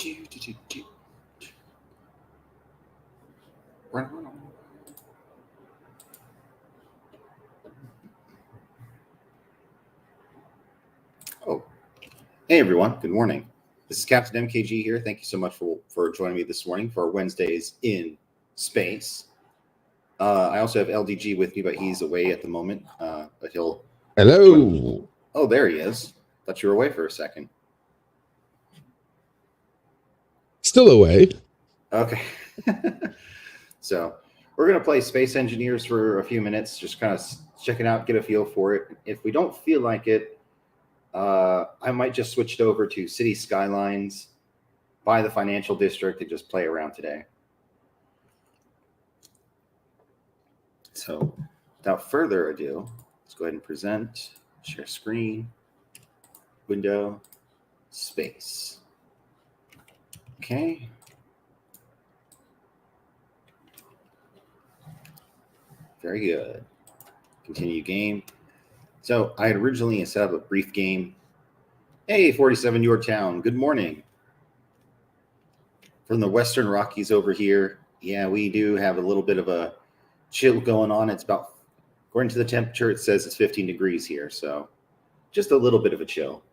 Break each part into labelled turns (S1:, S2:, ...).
S1: Oh, hey everyone. Good morning. This is Captain MKG here. Thank you so much for joining me this morning for Wednesdays in Space. I also have LDG with me, but he's away at the moment. But he'll.
S2: Hello.
S1: Oh, there he is. Thought you were away for a second.
S2: Still away.
S1: Okay. So we're going to play Space Engineers for a few minutes, just kind of check it out, get a feel for it. If we don't feel like it, I might just switch it over to City Skylines, buy the financial district, and just play around today. So without further ado, let's go ahead and present, share screen, window, space. Okay. Very good. Continue game. So I had originally set up a brief game. Hey, 47 Yorktown, good morning. From the Western Rockies over here. Yeah, we do have a little bit of a chill going on. It's about, according to the temperature, it says it's 15 degrees here. So just a little bit of a chill.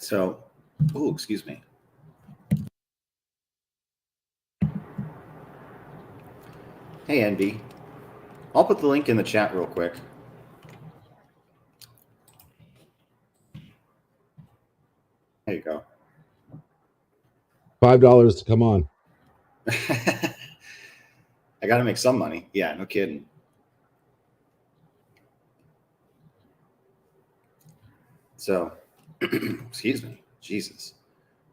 S1: So, oh, excuse me. Hey, Envy. I'll put the link in the chat real quick. There you go.
S2: $5 to come on.
S1: I got to make some money. Yeah, no kidding. So, excuse me. Jesus.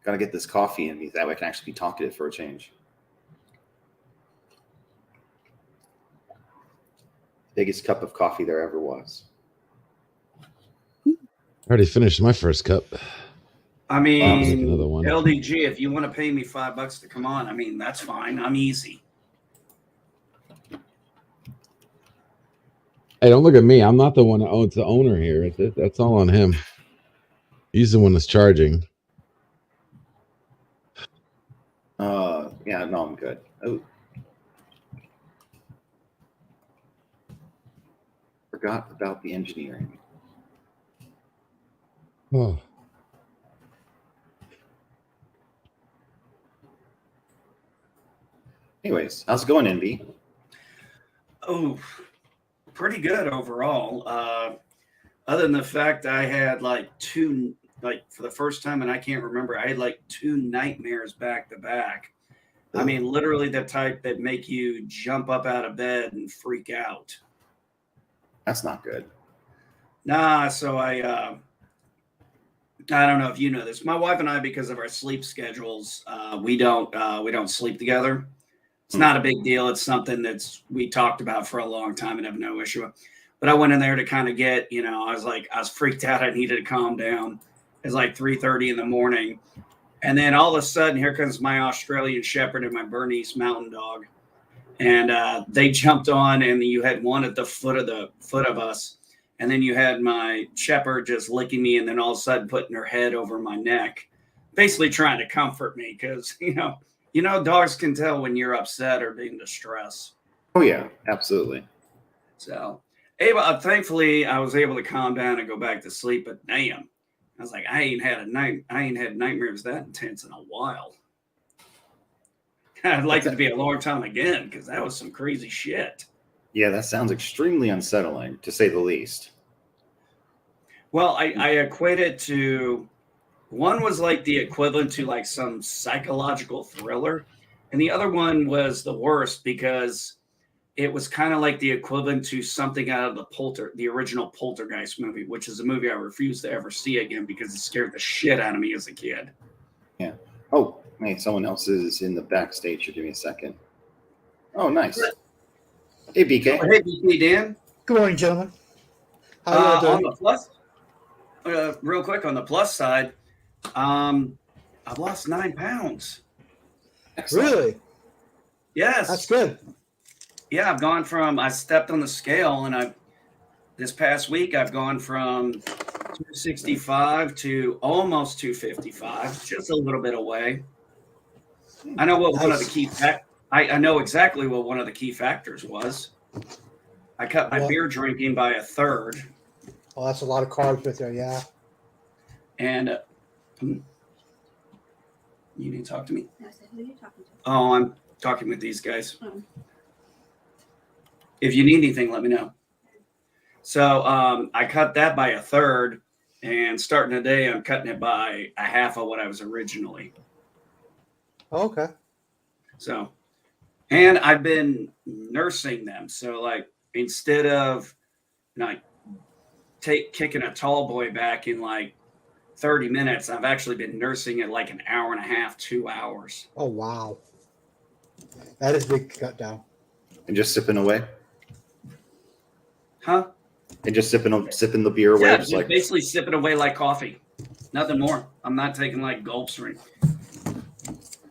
S1: Got to get this coffee in me. That way I can actually be talkative for a change. Biggest cup of coffee there ever was.
S2: I already finished my first cup.
S3: I mean,
S2: another one.
S3: LDG, if you want to pay me $5 to come on, I mean, that's fine. I'm easy.
S2: Hey, don't look at me. I'm not the one that owns the owner here. That's all on him. He's the one that's charging.
S1: Yeah, no, I'm good. Oh. Forgot about the engineering.
S2: Oh.
S1: Anyways, how's it going, Envy?
S3: Oh, pretty good overall. Other than the fact I had for the first time, and I can't remember, I had like 2 nightmares back to back. I mean, literally the type that make you jump up out of bed and freak out.
S1: That's not good.
S3: Nah, so I don't know if you know this. My wife and I, because of our sleep schedules, we don't sleep together. It's not a big deal. It's something we talked about for a long time and have no issue with. But I went in there to kind of get, I was freaked out. I needed to calm down. It's like 3:30 in the morning. And then all of a sudden, here comes my Australian Shepherd and my Bernese Mountain Dog. And they jumped on, and you had one at the foot of us. And then you had my Shepherd just licking me, and then all of a sudden putting her head over my neck, basically trying to comfort me because, dogs can tell when you're upset or being distressed.
S1: Oh, yeah, absolutely.
S3: So, thankfully, I was able to calm down and go back to sleep. But damn, I was like, I ain't had nightmares that intense in a while. I'd like it to be a long time again because that was some crazy shit.
S1: Yeah, that sounds extremely unsettling, to say the least.
S3: Well, I equate it to, one was like the equivalent to like some psychological thriller, and the other one was the worst because it was kind of like the equivalent to something out of the original Poltergeist movie, which is a movie I refuse to ever see again because it scared the shit out of me as a kid.
S1: Yeah. Oh, hey, someone else is in the backstage. Here, give me a second. Oh, nice. Hey, BK.
S3: Oh, hey, BK, Dan.
S4: Good morning, gentlemen. How you
S3: on the plus, real quick, on the plus side, I've lost 9 pounds.
S1: Excellent.
S4: Really?
S3: Yes.
S4: That's good.
S3: Yeah, I stepped on the scale, and this past week, I've gone from 265 to almost 255, just a little bit away. I know what one of the key I know exactly what one of the key factors was. I cut my beer drinking by a third.
S4: Oh, that's a lot of carbs right there. Yeah.
S3: And you need to talk to me?
S5: I said, who are you talking to?
S3: Oh, I'm talking with these guys.
S5: Oh.
S3: If you need anything, let me know. So I cut that by a third, and starting today, I'm cutting it by a half of what I was originally.
S4: Oh, okay.
S3: So, and I've been nursing them. So, like, instead of like kicking a tall boy back in like 30 minutes, I've actually been nursing it like an hour and a half, 2 hours.
S4: Oh, wow. That is a big cut down.
S1: And just sipping away.
S3: Huh?
S1: And just sipping the beer away.
S3: Yeah,
S1: just
S3: just basically sipping away like coffee. Nothing more. I'm not taking like gulps or anything.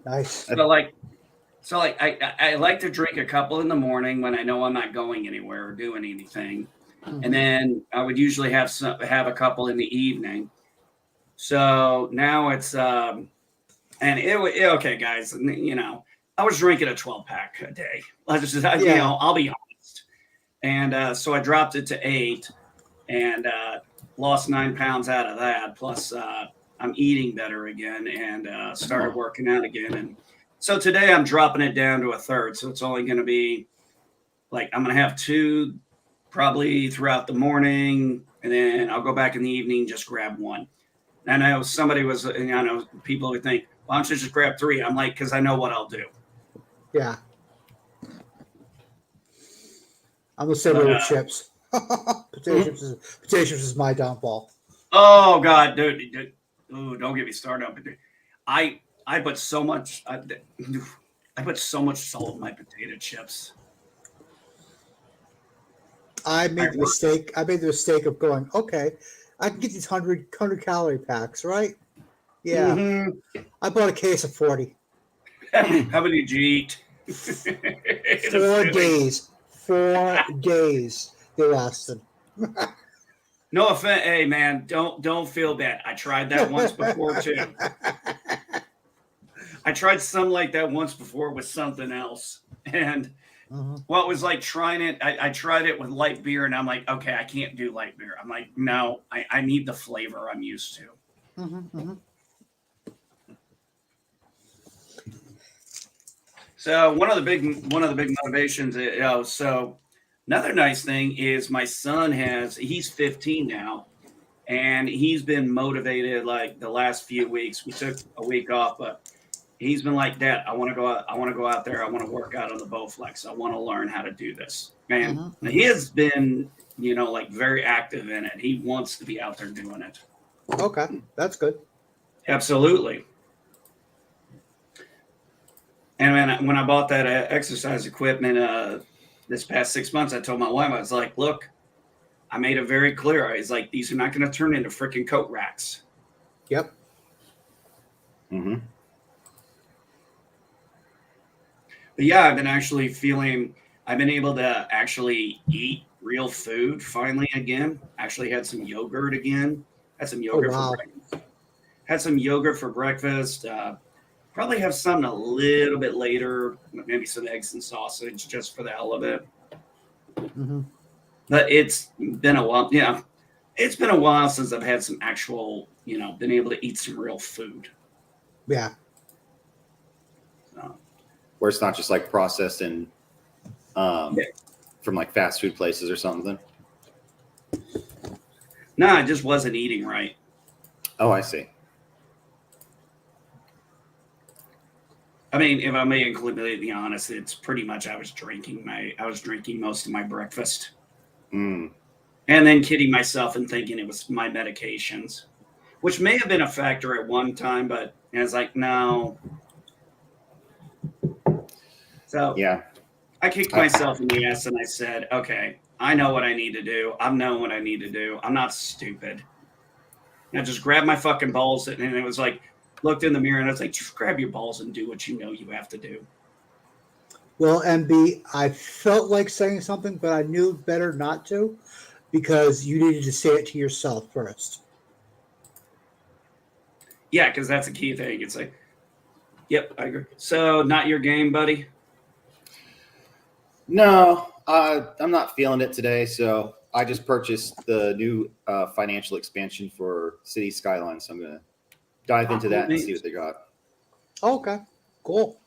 S4: Nice.
S3: So I like to drink a couple in the morning when I know I'm not going anywhere or doing anything.
S4: Mm-hmm.
S3: And then I would usually have a couple in the evening. So now it's okay, guys. You know, I was drinking a 12-pack a day. You know, I'll be honest. And so I dropped it to 8, and lost 9 pounds out of that. Plus, I'm eating better again, and started working out again. And so today I'm dropping it down to a third. So it's only going to be like I'm going to have 2 probably throughout the morning, and then I'll go back in the evening, just grab 1. And I know somebody was, I know people would think, why don't you just grab 3? I'm like, because I know what I'll do.
S4: Yeah. I'm the same way with chips. Potato chips is my downfall.
S3: Oh God, dude. Ooh, don't get me started on it. I put so much. I put so much salt in my potato chips.
S4: I made the mistake of going, okay, I can get these 100 calorie packs, right? Yeah.
S3: Mm-hmm.
S4: I bought a case of 40.
S3: How many did you eat?
S4: 4 days. 4 days they lasted.
S3: No offense, hey man, don't feel bad. I tried that once before too. I tried something like that once before with something else, and well, it was like trying it. I tried it with light beer, and I'm like, okay, I can't do light beer. I'm like, no, I need the flavor I'm used to. So one of the big motivations, so another nice thing is my son he's 15 now, and he's been motivated like the last few weeks. We took a week off, but he's been like, Dad, I want to go out there. I want to work out on the Bowflex. I want to learn how to do this. Man, he has been, like very active in it. He wants to be out there doing it.
S4: Okay, that's good.
S3: Absolutely. And when I bought that exercise equipment this past 6 months, I told my wife, I was like, look, I made it very clear. I was like, these are not going to turn into freaking coat racks.
S4: Yep.
S3: But yeah, I've been able to actually eat real food finally again. Actually had some yogurt again. Had some yogurt for breakfast. Had some yogurt for breakfast. Probably have something a little bit later, maybe some eggs and sausage just for the hell of it. But it's been a while. Yeah, it's been a while since I've had some actual, been able to eat some real food.
S4: Yeah.
S3: So.
S1: Where it's not just like processed and from like fast food places or something.
S3: No, I just wasn't eating right.
S1: Oh, I see.
S3: I mean, if I'm being completely honest, it's pretty much I was drinking most of my breakfast. And then kidding myself and thinking it was my medications, which may have been a factor at one time, but I was like, no. So yeah, I kicked myself in the ass and I said, okay, I know what I need to do. I've known what I need to do. I'm not stupid. And I just grabbed my fucking balls and it was like, looked in the mirror and I was like, just grab your balls and do what you know you have to do.
S4: Well, MB, I felt like saying something, but I knew better not to because you needed to say it to yourself first.
S3: Yeah, because that's a key thing. It's like, yep, I agree. So, not your game, buddy.
S1: No, I'm not feeling it today. So I just purchased the new financial expansion for City Skylines. So I'm gonna dive into that and see what they got.
S4: Okay, cool.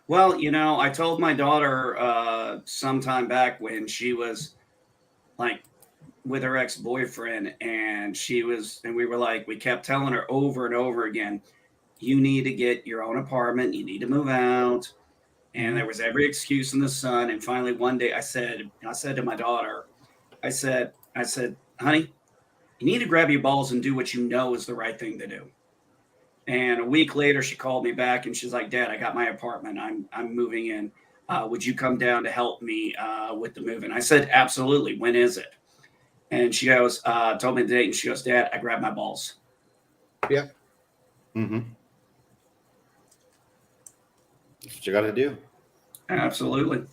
S3: Well, I told my daughter sometime back when she was like with her ex-boyfriend, and we were like, we kept telling her over and over again, you need to get your own apartment, you need to move out. And there was every excuse in the sun. And finally one day I said to my daughter, I said, honey, you need to grab your balls and do what you know is the right thing to do. And a week later, she called me back and she's like, Dad, I got my apartment. I'm moving in. Would you come down to help me with the move? And I said, absolutely. When is it? And she goes, told me the date. And she goes, Dad, I grabbed my balls.
S4: Yep.
S1: Mm-hmm. That's what you got to do.
S3: Absolutely.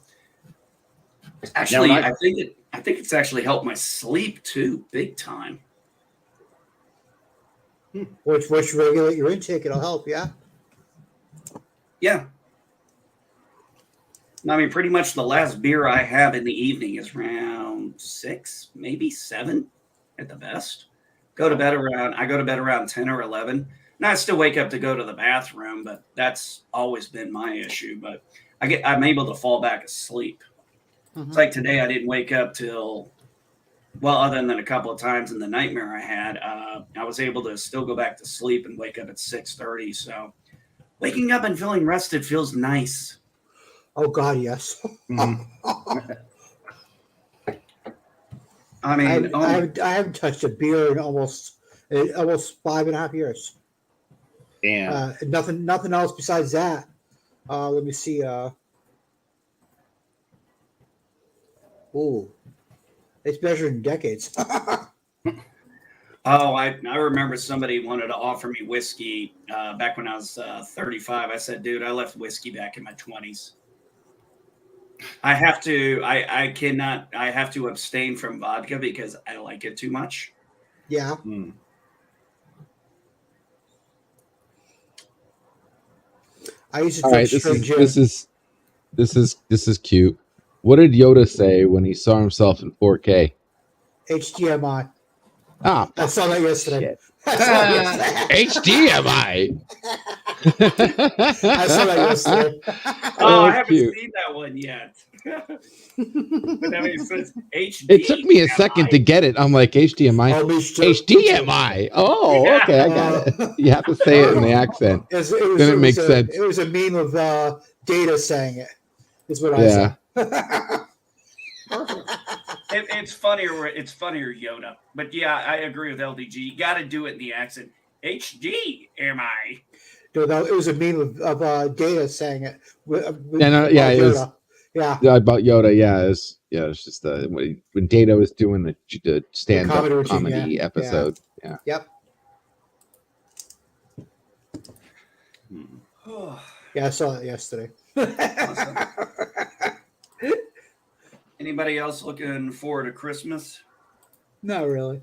S3: Actually,
S1: Now,
S3: I think it's actually helped my sleep too, big time.
S4: Which regulate your intake, it'll help. Yeah.
S3: Yeah. I mean, pretty much the last beer I have in the evening is around 6, maybe 7 at the best. I go to bed around 10 or 11. Now I still wake up to go to the bathroom, but that's always been my issue. But I'm able to fall back asleep.
S4: Mm-hmm.
S3: It's like today I didn't wake up till, well, other than a couple of times in the nightmare I had, I was able to still go back to sleep and wake up at 6:30. So waking up and feeling rested feels nice.
S4: Oh God, yes.
S1: Mm-hmm.
S3: I mean,
S4: I haven't touched a beer in almost 5.5 years.
S1: Damn.
S4: Nothing else besides that. Let me see. Ooh, it's measured in decades.
S3: I remember somebody wanted to offer me whiskey back when I was 35. I said, dude, I left whiskey back in my 20s. I have to abstain from vodka because I like it too much.
S4: Yeah.
S1: Mm.
S4: I used to
S2: All
S4: drink
S2: right,
S4: straight gin.
S2: this is cute. What did Yoda say when he saw himself in 4K?
S4: HDMI.
S2: Ah,
S4: I saw that yesterday.
S2: shit.
S4: I saw that yesterday.
S2: HDMI.
S4: I saw that yesterday.
S3: Oh, I
S2: that's
S3: haven't
S2: cute.
S3: seen that one yet. But I mean, it says HD.
S2: It took me a second to get it. I'm like, HDMI.
S4: Oh, me too.
S2: HDMI. Oh,
S3: Yeah.
S2: okay, I got it. You have to say it in the accent. Then it makes sense.
S4: It was a meme of Data saying it. Is what
S2: Yeah.
S4: I said.
S3: It's funnier, Yoda. But yeah, I agree with LDG. You got to do it in the accent. HDMI.
S4: No, it was a meme of Data saying it.
S2: Yeah, it was.
S4: Yeah.
S2: About Yoda, it's just when Data was doing the stand-up comedy episode. Yeah.
S4: Yep.
S3: Hmm.
S4: Yeah, I saw it yesterday.
S3: Awesome. Anybody else looking forward to Christmas?
S4: Not really.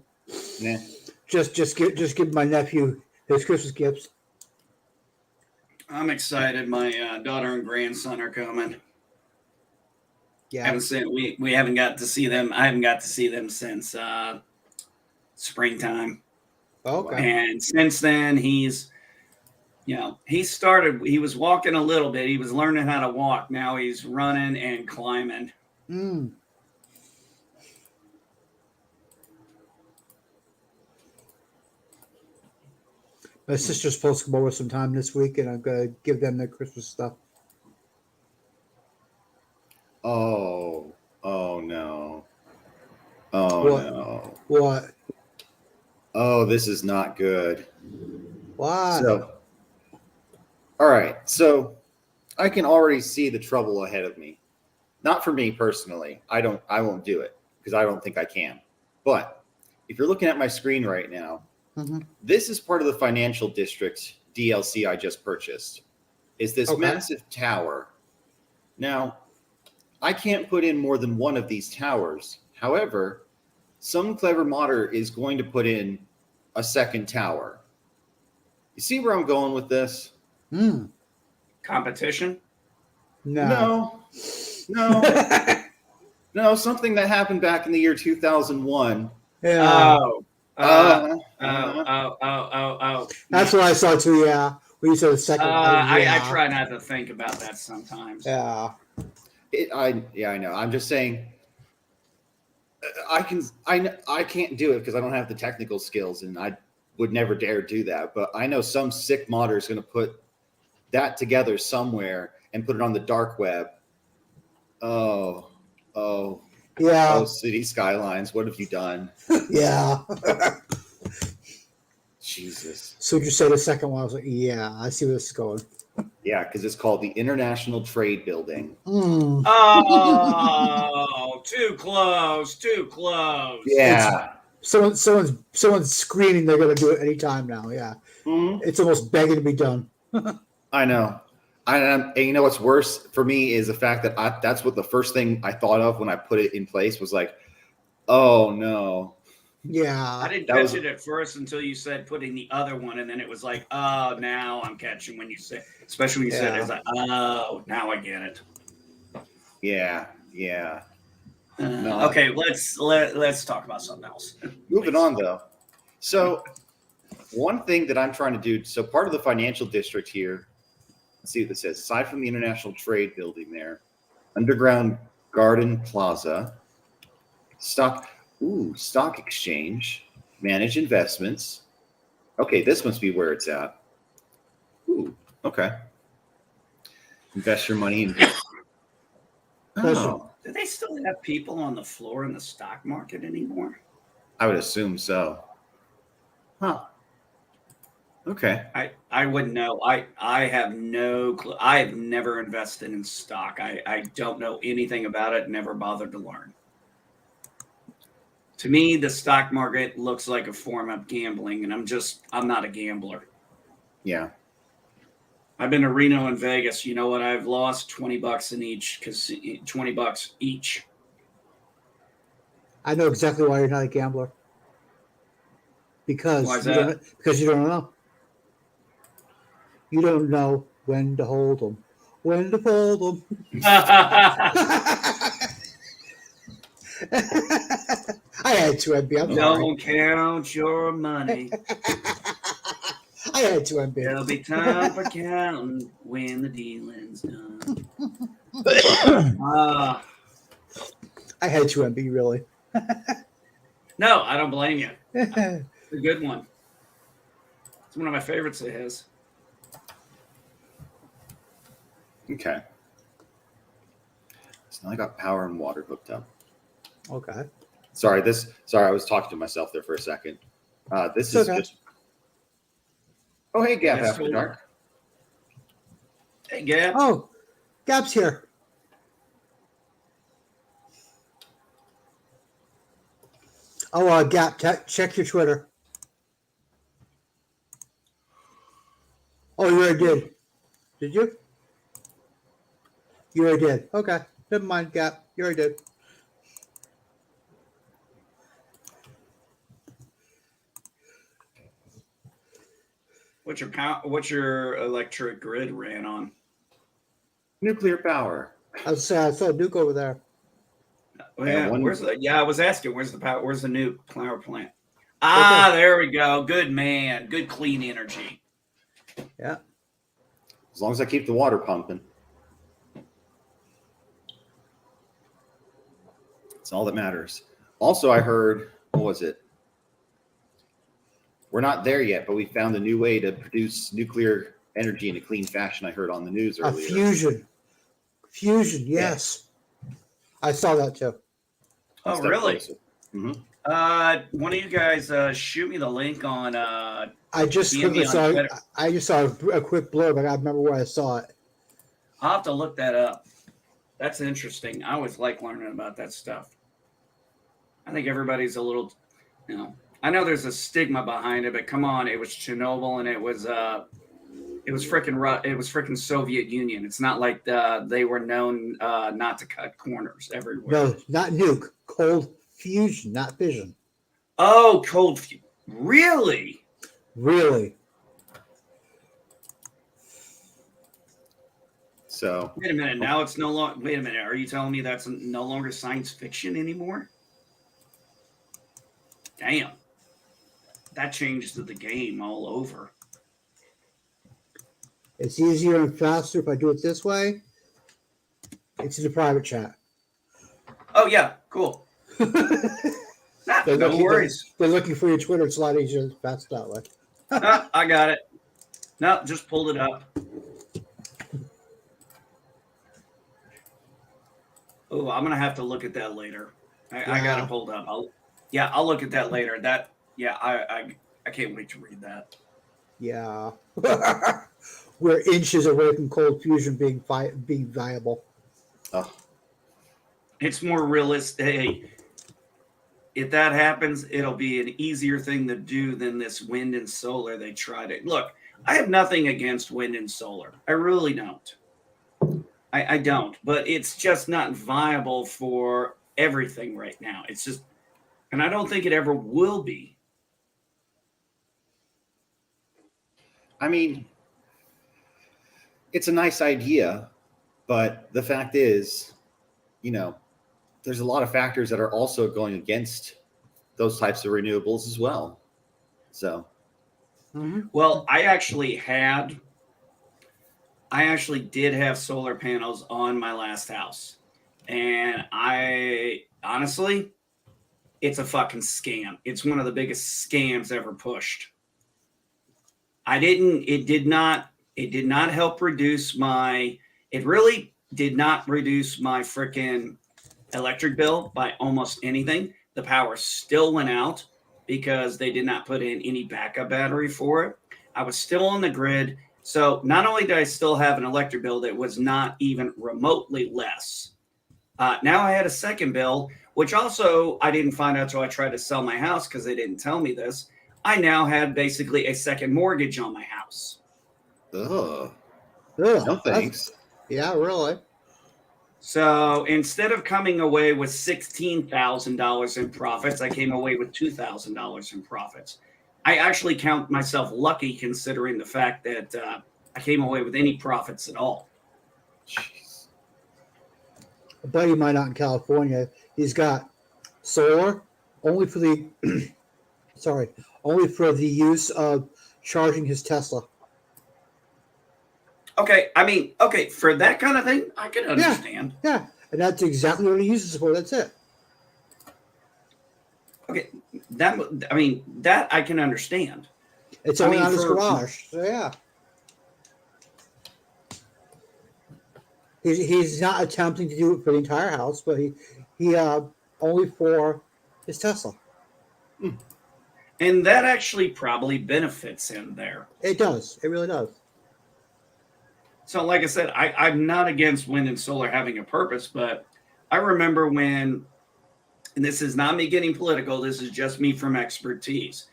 S1: Yeah.
S4: Just give my nephew his Christmas gifts.
S3: I'm excited. My daughter and grandson are coming.
S4: Yeah.
S3: We haven't got to see them. I haven't got to see them since springtime.
S4: Okay.
S3: And since then, he was walking a little bit. He was learning how to walk. Now he's running and climbing.
S4: Mm. My sister's supposed to come over sometime this week, and I'm gonna give them their Christmas stuff.
S1: Oh no. Oh
S4: What?
S1: no.
S4: What?
S1: Oh, this is not good.
S4: Why?
S1: So, all right. So I can already see the trouble ahead of me. Not for me personally. I won't do it because I don't think I can. But if you're looking at my screen right now, this is part of the financial district DLC I just purchased. Is this massive tower. Now, I can't put in more than one of these towers. However, some clever modder is going to put in a second tower. You see where I'm going with this?
S3: Competition?
S1: No. No, something that happened back in the year 2001.
S4: Yeah.
S3: Oh.
S4: That's what I saw too. Yeah. When you said the second one.
S3: I try not to think about that sometimes.
S4: Yeah.
S1: I know. I'm just saying. I can't do it because I don't have the technical skills, and I would never dare do that. But I know some sick modder is going to put that together somewhere and put it on the dark web. Oh,
S4: Yeah.
S1: oh, City Skylines, what have you done?
S4: Yeah.
S1: Jesus.
S4: So you say the second one? I was like, yeah, I see where this is going.
S1: Yeah, because it's called the International Trade Building.
S3: Oh, too close.
S1: Yeah.
S4: Someone's screaming they're going to do it anytime now. Yeah.
S1: Mm-hmm.
S4: It's almost begging to be done.
S1: I know. And you know what's worse for me is the fact that that's what the first thing I thought of when I put it in place was like, oh no.
S4: Yeah.
S3: I didn't catch it at first until you said putting the other one, and then it was like, oh, now I'm catching when you said, especially when you said it's like, oh, now I get it.
S1: Yeah. No,
S3: okay, let's talk about something else.
S1: Moving on though. So one thing that I'm trying to do, so part of the financial district here, let's see what this says. Aside from the International Trade Building there, Underground Garden Plaza, stock exchange, manage investments. Okay, this must be where it's at. Ooh, okay. Invest your money in. Oh,
S3: Do they still have people on the floor in the stock market anymore?
S1: I would assume so. Huh. Okay.
S3: I wouldn't know. I have no clue. I have never invested in stock. I don't know anything about it. Never bothered to learn. To me, the stock market looks like a form of gambling, and I'm not a gambler.
S1: Yeah.
S3: I've been to Reno and Vegas. You know what? I've lost $20 in each, because $20 each.
S4: I know exactly why you're not a gambler. Because
S3: Why is that?
S4: Because you don't know. You don't know when to hold them, when to fold them. I had to, MB. I'm sorry.
S3: Don't count your money.
S4: I had to, MB.
S3: There'll be time for counting when the dealing's done.
S4: I had to, MB, really.
S3: No, I don't blame you. It's a good one. It's one of my favorites of his.
S1: Okay. So now I got power and water hooked up.
S4: Okay.
S1: Sorry, I was talking to myself there for a second. This is
S4: okay.
S1: just. Oh, hey, Gap
S3: Yes,
S1: After Dark.
S3: Hey, Gap.
S4: Oh, Gap's here. Oh, Gap, check your Twitter. Oh, you already did. Did you? You already did. Okay. Never mind, Gap. You already did.
S3: What's your electric grid ran on?
S1: Nuclear power.
S4: I was saying, I saw Duke over there.
S3: Oh, yeah.
S1: Yeah,
S3: I was asking, where's the power? Where's the new power plant? Ah, okay. There we go. Good man. Good clean energy.
S4: Yeah.
S1: As long as I keep the water pumping. That's all that matters. Also, I heard, what was it? We're not there yet, but we found a new way to produce nuclear energy in a clean fashion. I heard on the news earlier.
S4: Fusion, yes. Yeah. I saw that too.
S3: Oh, really?
S1: Mm-hmm.
S3: One of you guys shoot me the link on.
S4: I just quickly saw. I just saw a quick blurb. I gotta remember where I saw it.
S3: I'll have to look that up. That's interesting. I always like learning about that stuff. I think everybody's a little, I know there's a stigma behind it, but come on, it was Chernobyl and it was freaking Soviet Union. It's not like they were known not to cut corners everywhere.
S4: No, not nuke, cold fusion, not fission.
S3: Oh, cold fusion. Really?
S4: Really?
S1: So
S3: Wait a minute. Now it's no longer. Wait a minute. Are you telling me that's no longer science fiction anymore? Damn. That changes the game all over.
S4: It's easier and faster if I do it this way. It's in the private chat.
S3: Oh yeah, cool. No worries.
S4: They're looking for your Twitter. It's a lot easier and fast that way.
S3: I got it. No, just pulled it up. Oh, I'm gonna have to look at that later. I got it pulled up. I'll look at that later. I can't wait to read that.
S4: Yeah. We're inches away from cold fusion being viable.
S1: oh,
S3: It's more realistic. Hey, if that happens, it'll be an easier thing to do than this wind and solar they try to. Look, I have nothing against wind and solar. I really don't. I don't. But it's just not viable for everything right now. It's just, and I don't think it ever will be.
S1: I mean, it's a nice idea, but the fact is, there's a lot of factors that are also going against those types of renewables as well. So,
S3: well, I actually did have solar panels on my last house. And honestly, it's a fucking scam. It's one of the biggest scams ever pushed. It did not help reduce it really did not reduce my freaking electric bill by almost anything. The power still went out because they did not put in any backup battery for it. I was still on the grid. So not only did I still have an electric bill that was not even remotely less, now I had a second bill, which also I didn't find out until I tried to sell my house because they didn't tell me this. I now had basically a second mortgage on my house.
S1: no
S4: Ugh,
S1: thanks.
S4: Yeah, really.
S3: So instead of coming away with $16,000 in profits, I came away with $2,000 in profits. I actually count myself lucky considering the fact that I came away with any profits at all.
S1: Jeez.
S4: A buddy of mine out in California, he's got solar only for the only for the use of charging his Tesla.
S3: Okay, for that kind of thing, I can understand.
S4: Yeah, and that's exactly what he uses it for. That's it.
S3: Okay, that I can understand.
S4: It's only on his garage. So yeah. He's not attempting to do it for the entire house, but he only for his Tesla.
S3: And that actually probably benefits him there.
S4: It does. It really does.
S3: So like I said, I'm not against wind and solar having a purpose, but I remember when, and this is not me getting political, this is just me from expertise,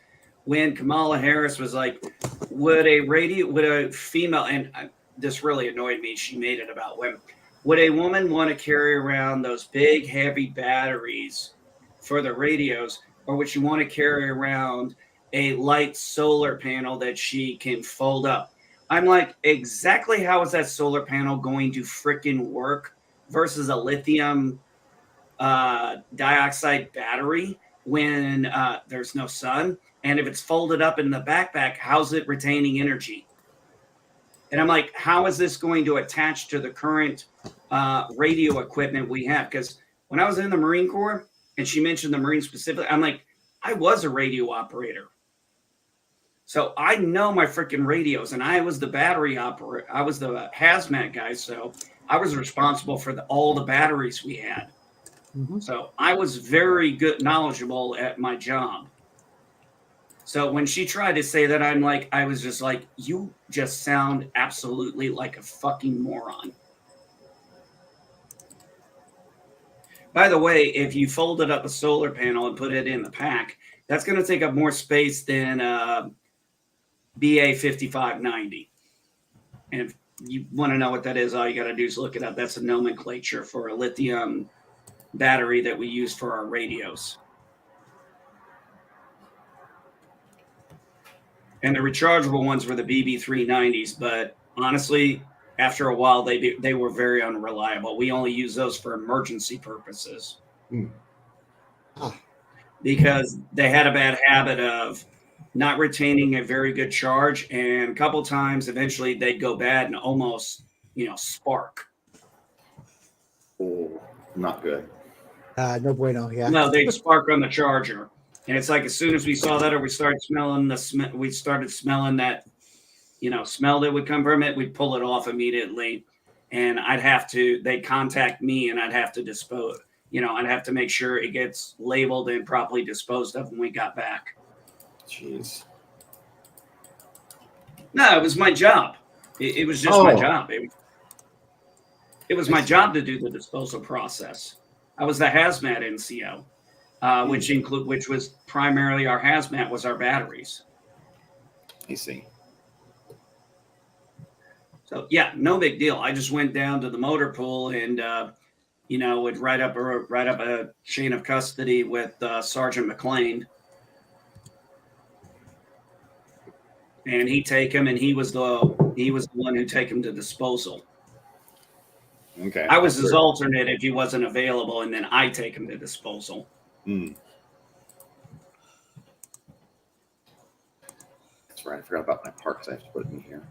S3: when Kamala Harris was like, would a female, and this really annoyed me, she made it about women, would a woman want to carry around those big, heavy batteries for the radios, or would she want to carry around a light solar panel that she can fold up? I'm like, exactly how is that solar panel going to freaking work versus a lithium dioxide battery when there's no sun? And if it's folded up in the backpack, how's it retaining energy? And I'm like, how is this going to attach to the current radio equipment we have? Because when I was in the Marine Corps, and she mentioned the Marine specifically, I'm like, I was a radio operator. So I know my freaking radios, and I was the battery operator. I was the hazmat guy, so I was responsible for all the batteries we had. Mm-hmm. So I was very good, knowledgeable at my job. So when she tried to say that, I was just like, you just sound absolutely like a fucking moron. By the way, if you folded up a solar panel and put it in the pack, that's going to take up more space than BA 5590. And if you want to know what that is, all you got to do is look it up. That's a nomenclature for a lithium battery that we use for our radios. And the rechargeable ones were the BB390s, but honestly, after a while, they were very unreliable. We only use those for emergency purposes because they had a bad habit of not retaining a very good charge, and a couple times eventually they'd go bad and almost, spark.
S1: Oh, not good.
S4: No bueno. Yeah.
S3: No, they'd spark on the charger, and it's like as soon as we saw that, or we started smelling that, smell that would come from it, we'd pull it off immediately, and they'd contact me, and I'd have to dispose. I'd have to make sure it gets labeled and properly disposed of when we got back.
S1: Jeez.
S3: No, it was my job. It was just my job. It was my job to do the disposal process. I was the hazmat NCO, which was primarily our hazmat was our batteries.
S1: I see.
S3: So yeah, no big deal. I just went down to the motor pool and would write up a chain of custody with Sergeant McLean, and he'd take him, and he was the one who'd take him to disposal.
S1: Okay.
S3: I was his alternate if he wasn't available, and then I take him to disposal.
S1: That's right. I forgot about my parts. I have to put it in here.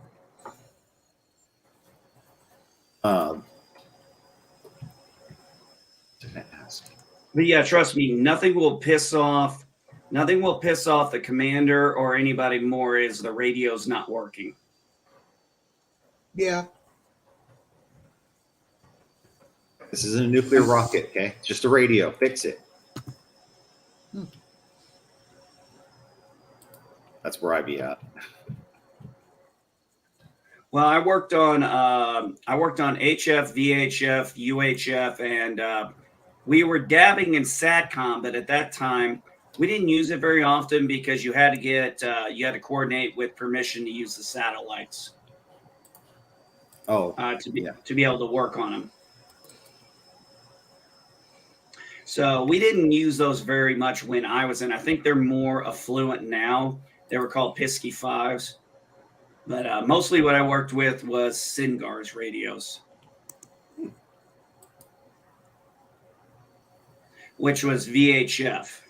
S1: Did I ask?
S3: But yeah, trust me, nothing will piss off the commander or anybody more is the radio's not working.
S4: Yeah.
S1: This isn't a nuclear rocket, okay? It's just a radio. Fix it. That's where I'd be at.
S3: Well, I worked on HF, VHF, UHF, and we were dabbing in SATCOM, but at that time we didn't use it very often because you had to coordinate with permission to use the satellites. To be able to work on them. So we didn't use those very much when I was in. I think they're more affluent now. They were called Pisky 5s. But mostly what I worked with was Syngar's radios, which was VHF.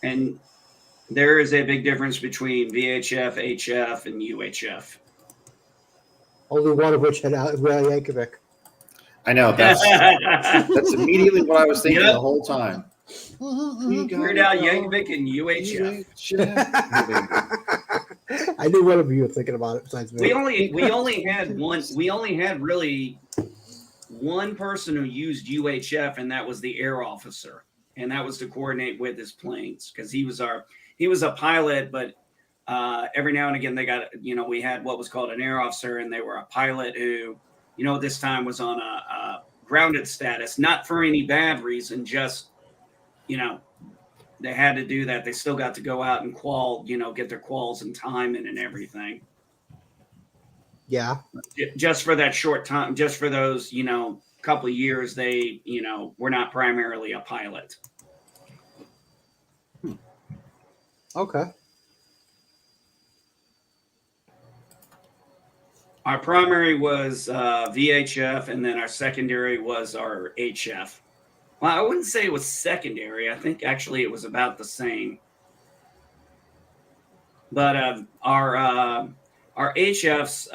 S3: And there is a big difference between VHF, HF, and UHF.
S4: Only one of which had Ray Yankovic.
S1: I know. That's immediately what I was thinking the whole time.
S3: Weird Al Yankovic and UHF.
S4: I knew one of you were thinking about it besides me.
S3: We only had really one person who used UHF, and that was the air officer, and that was to coordinate with his planes because he was a pilot, but every now and again they got we had what was called an air officer, and they were a pilot who this time was on a grounded status, not for any bad reason, just they had to do that. They still got to go out and get their quals and time in and everything.
S4: Yeah.
S3: Just for that short time, just for those, couple of years, they, were not primarily a pilot.
S4: Okay.
S3: Our primary was VHF, and then our secondary was our HF. Well, I wouldn't say it was secondary. I think actually it was about the same. But our HF's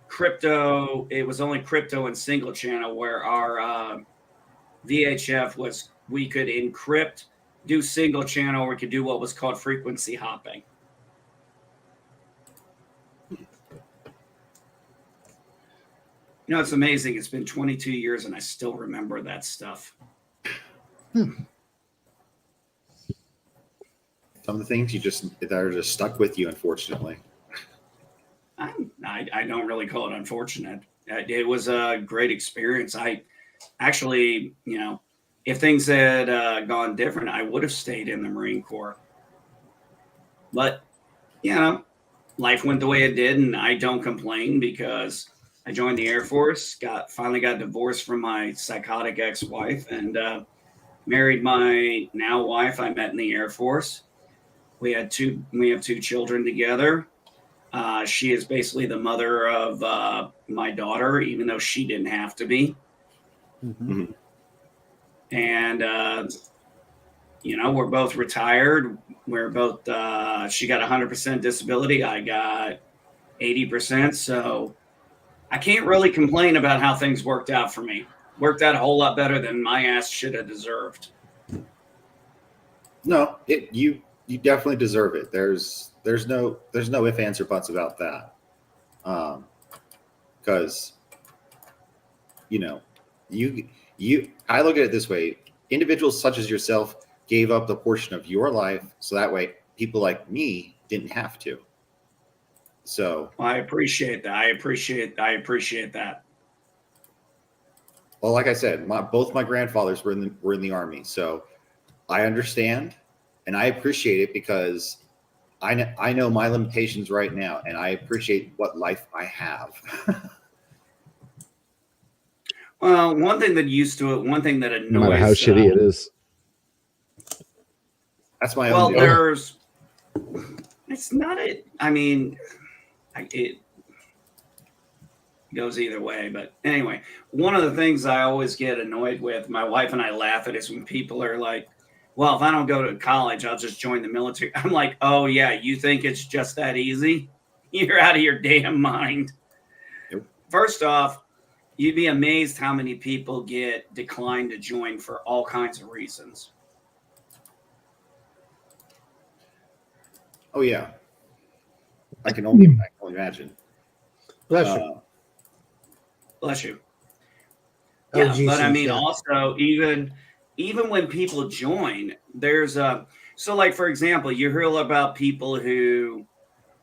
S3: crypto, it was only crypto and single channel, where our VHF was, we could encrypt, do single channel, or we could do what was called frequency hopping. It's amazing. It's been 22 years and I still remember that stuff.
S1: Some of the things that are just stuck with you, unfortunately.
S3: I don't really call it unfortunate. It was a great experience. I actually, if things had gone different, I would have stayed in the Marine Corps. But, life went the way it did, and I don't complain because I joined the Air Force, finally got divorced from my psychotic ex-wife, and married my now wife I met in the Air Force. We have two children together. She is basically the mother of my daughter, even though she didn't have to be.
S4: Mm-hmm.
S3: And we're both retired. We're both. She got 100% disability. I got 80%. So I can't really complain about how things worked out for me. Worked out a whole lot better than my ass should have deserved.
S1: No, you definitely deserve it. There's no ifs, ands, or buts about that. Because I look at it this way: individuals such as yourself gave up the portion of your life so that way people like me didn't have to. So
S3: I appreciate that. I appreciate that.
S1: Well, like I said, both my grandfathers were in the army, so I understand and I appreciate it because I know my limitations right now, and I appreciate what life I have.
S3: Well, one thing that used to it, one thing that annoys.
S2: No matter how shitty it is.
S1: That's my
S3: well,
S1: own deal.
S3: there's. It's not it. I mean, it goes either way. But anyway, one of the things I always get annoyed with, my wife and I laugh at, is when people are like, well, if I don't go to college, I'll just join the military. I'm like, oh, yeah, you think it's just that easy? You're out of your damn mind.
S1: Yep.
S3: First off, you'd be amazed how many people get declined to join for all kinds of reasons.
S1: Oh, yeah. I can only imagine.
S4: Bless you.
S3: Bless you.
S4: Oh,
S3: Yeah,
S4: Jesus,
S3: but I mean,
S4: yeah.
S3: also, even when people join, there's so like, for example, you hear about people who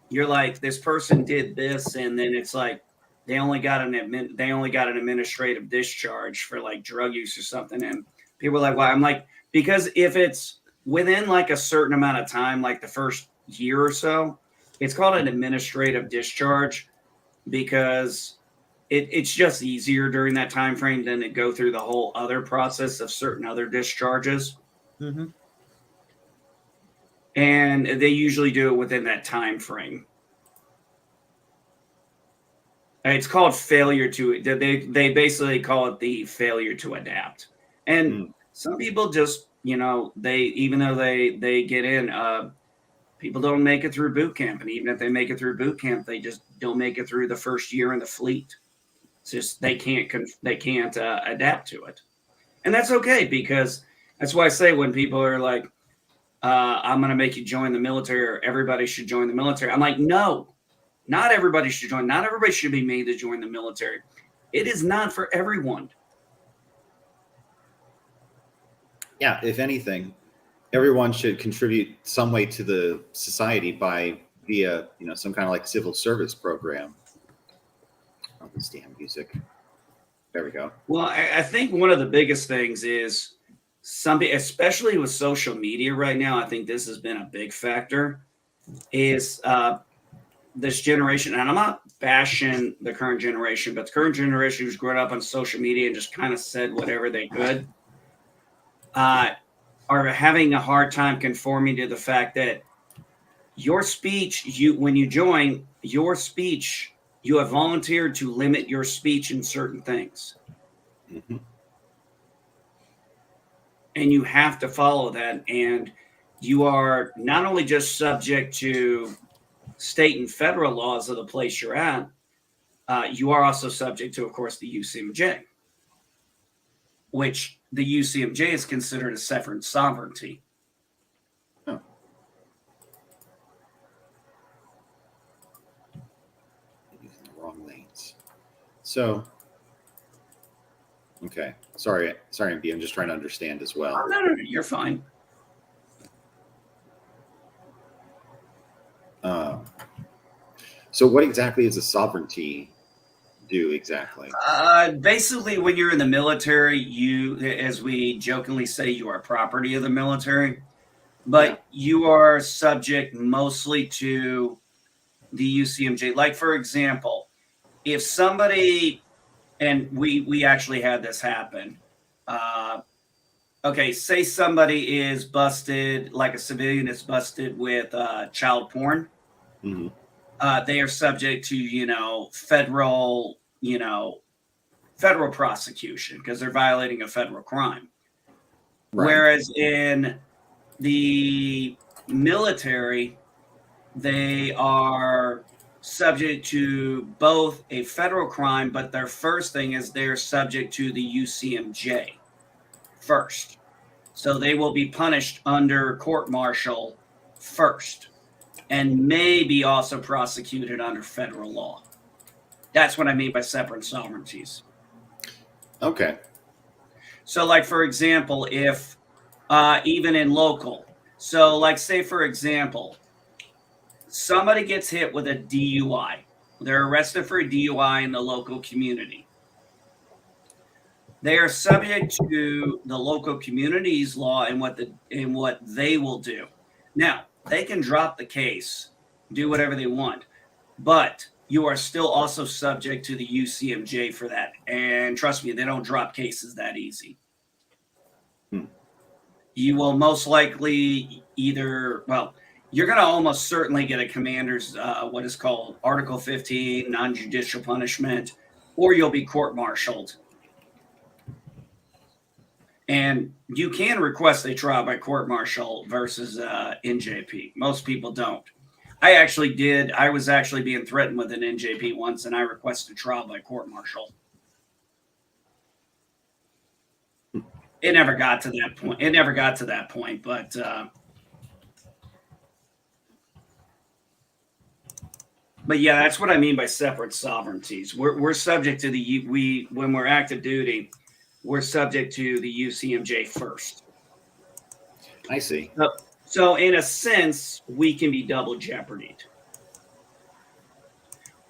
S3: you're like, this person did this, and then it's like they only got an administrative discharge for like drug use or something, and people are like, why? I'm like, because if it's within like a certain amount of time, like the first year or so, it's called an administrative discharge because it's just easier during that time frame than to go through the whole other process of certain other discharges.
S4: Mm-hmm.
S3: And they usually do it within that time frame. It's called failure to. They basically call it the failure to adapt. And some people just, even though they get in, people don't make it through boot camp, and even if they make it through boot camp, they just don't make it through the first year in the fleet. It's just they can't adapt to it, and that's okay, because that's why I say when people are like, "I'm going to make you join the military," or "Everybody should join the military," I'm like, no, not everybody should join. Not everybody should be made to join the military. It is not for everyone.
S1: Yeah, if anything, everyone should contribute some way to the society via some kind of like civil service program. Oh, this damn music. There we go.
S3: Well, I think one of the biggest things is especially with social media right now, I think this has been a big factor, is this generation, and I'm not bashing the current generation, but the current generation who's grown up on social media and just kind of said whatever they could, are having a hard time conforming to the fact that your speech, when you join your speech, you have volunteered to limit your speech in certain things.
S1: Mm-hmm.
S3: And you have to follow that. And you are not only just subject to state and federal laws of the place you're at, you are also subject to, of course, the UCMJ, which the UCMJ is considered a separate sovereignty.
S1: Oh. Using the wrong lanes. So, okay. Sorry, MB. I'm just trying to understand as well.
S3: Oh, no, you're fine.
S1: So what exactly is a sovereignty do exactly?
S3: Basically, when you're in the military, you, as we jokingly say, you are property of the military, but you are subject mostly to the UCMJ. Like, for example, if somebody, and we actually had this happen. Okay, say somebody is busted, like a civilian is busted with child porn.
S1: Mm-hmm.
S3: they are subject to, federal prosecution because they're violating a federal crime.
S1: Right.
S3: Whereas in the military, they are subject to both a federal crime, but their first thing is they're subject to the UCMJ first. So they will be punished under court-martial first and maybe also prosecuted under federal law. That's what I mean by separate sovereignties.
S1: Okay.
S3: So, like, for example, if even in local, so like, say, for example, somebody gets hit with a DUI. They're arrested for a DUI in the local community. They are subject to the local community's law and what they will do. Now, they can drop the case, do whatever they want, but you are still also subject to the UCMJ for that. And trust me, they don't drop cases that easy. You will most likely you're going to almost certainly get a commander's, what is called Article 15, non-judicial punishment, or you'll be court-martialed. And you can request a trial by court-martial versus NJP. Most people don't. I actually did. I was actually being threatened with an NJP once, and I requested a trial by court-martial. It never got to that point. But yeah, that's what I mean by separate sovereignties. We're subject to when we're active duty, we're subject to the UCMJ first.
S1: I see.
S3: So in a sense, we can be double jeopardied.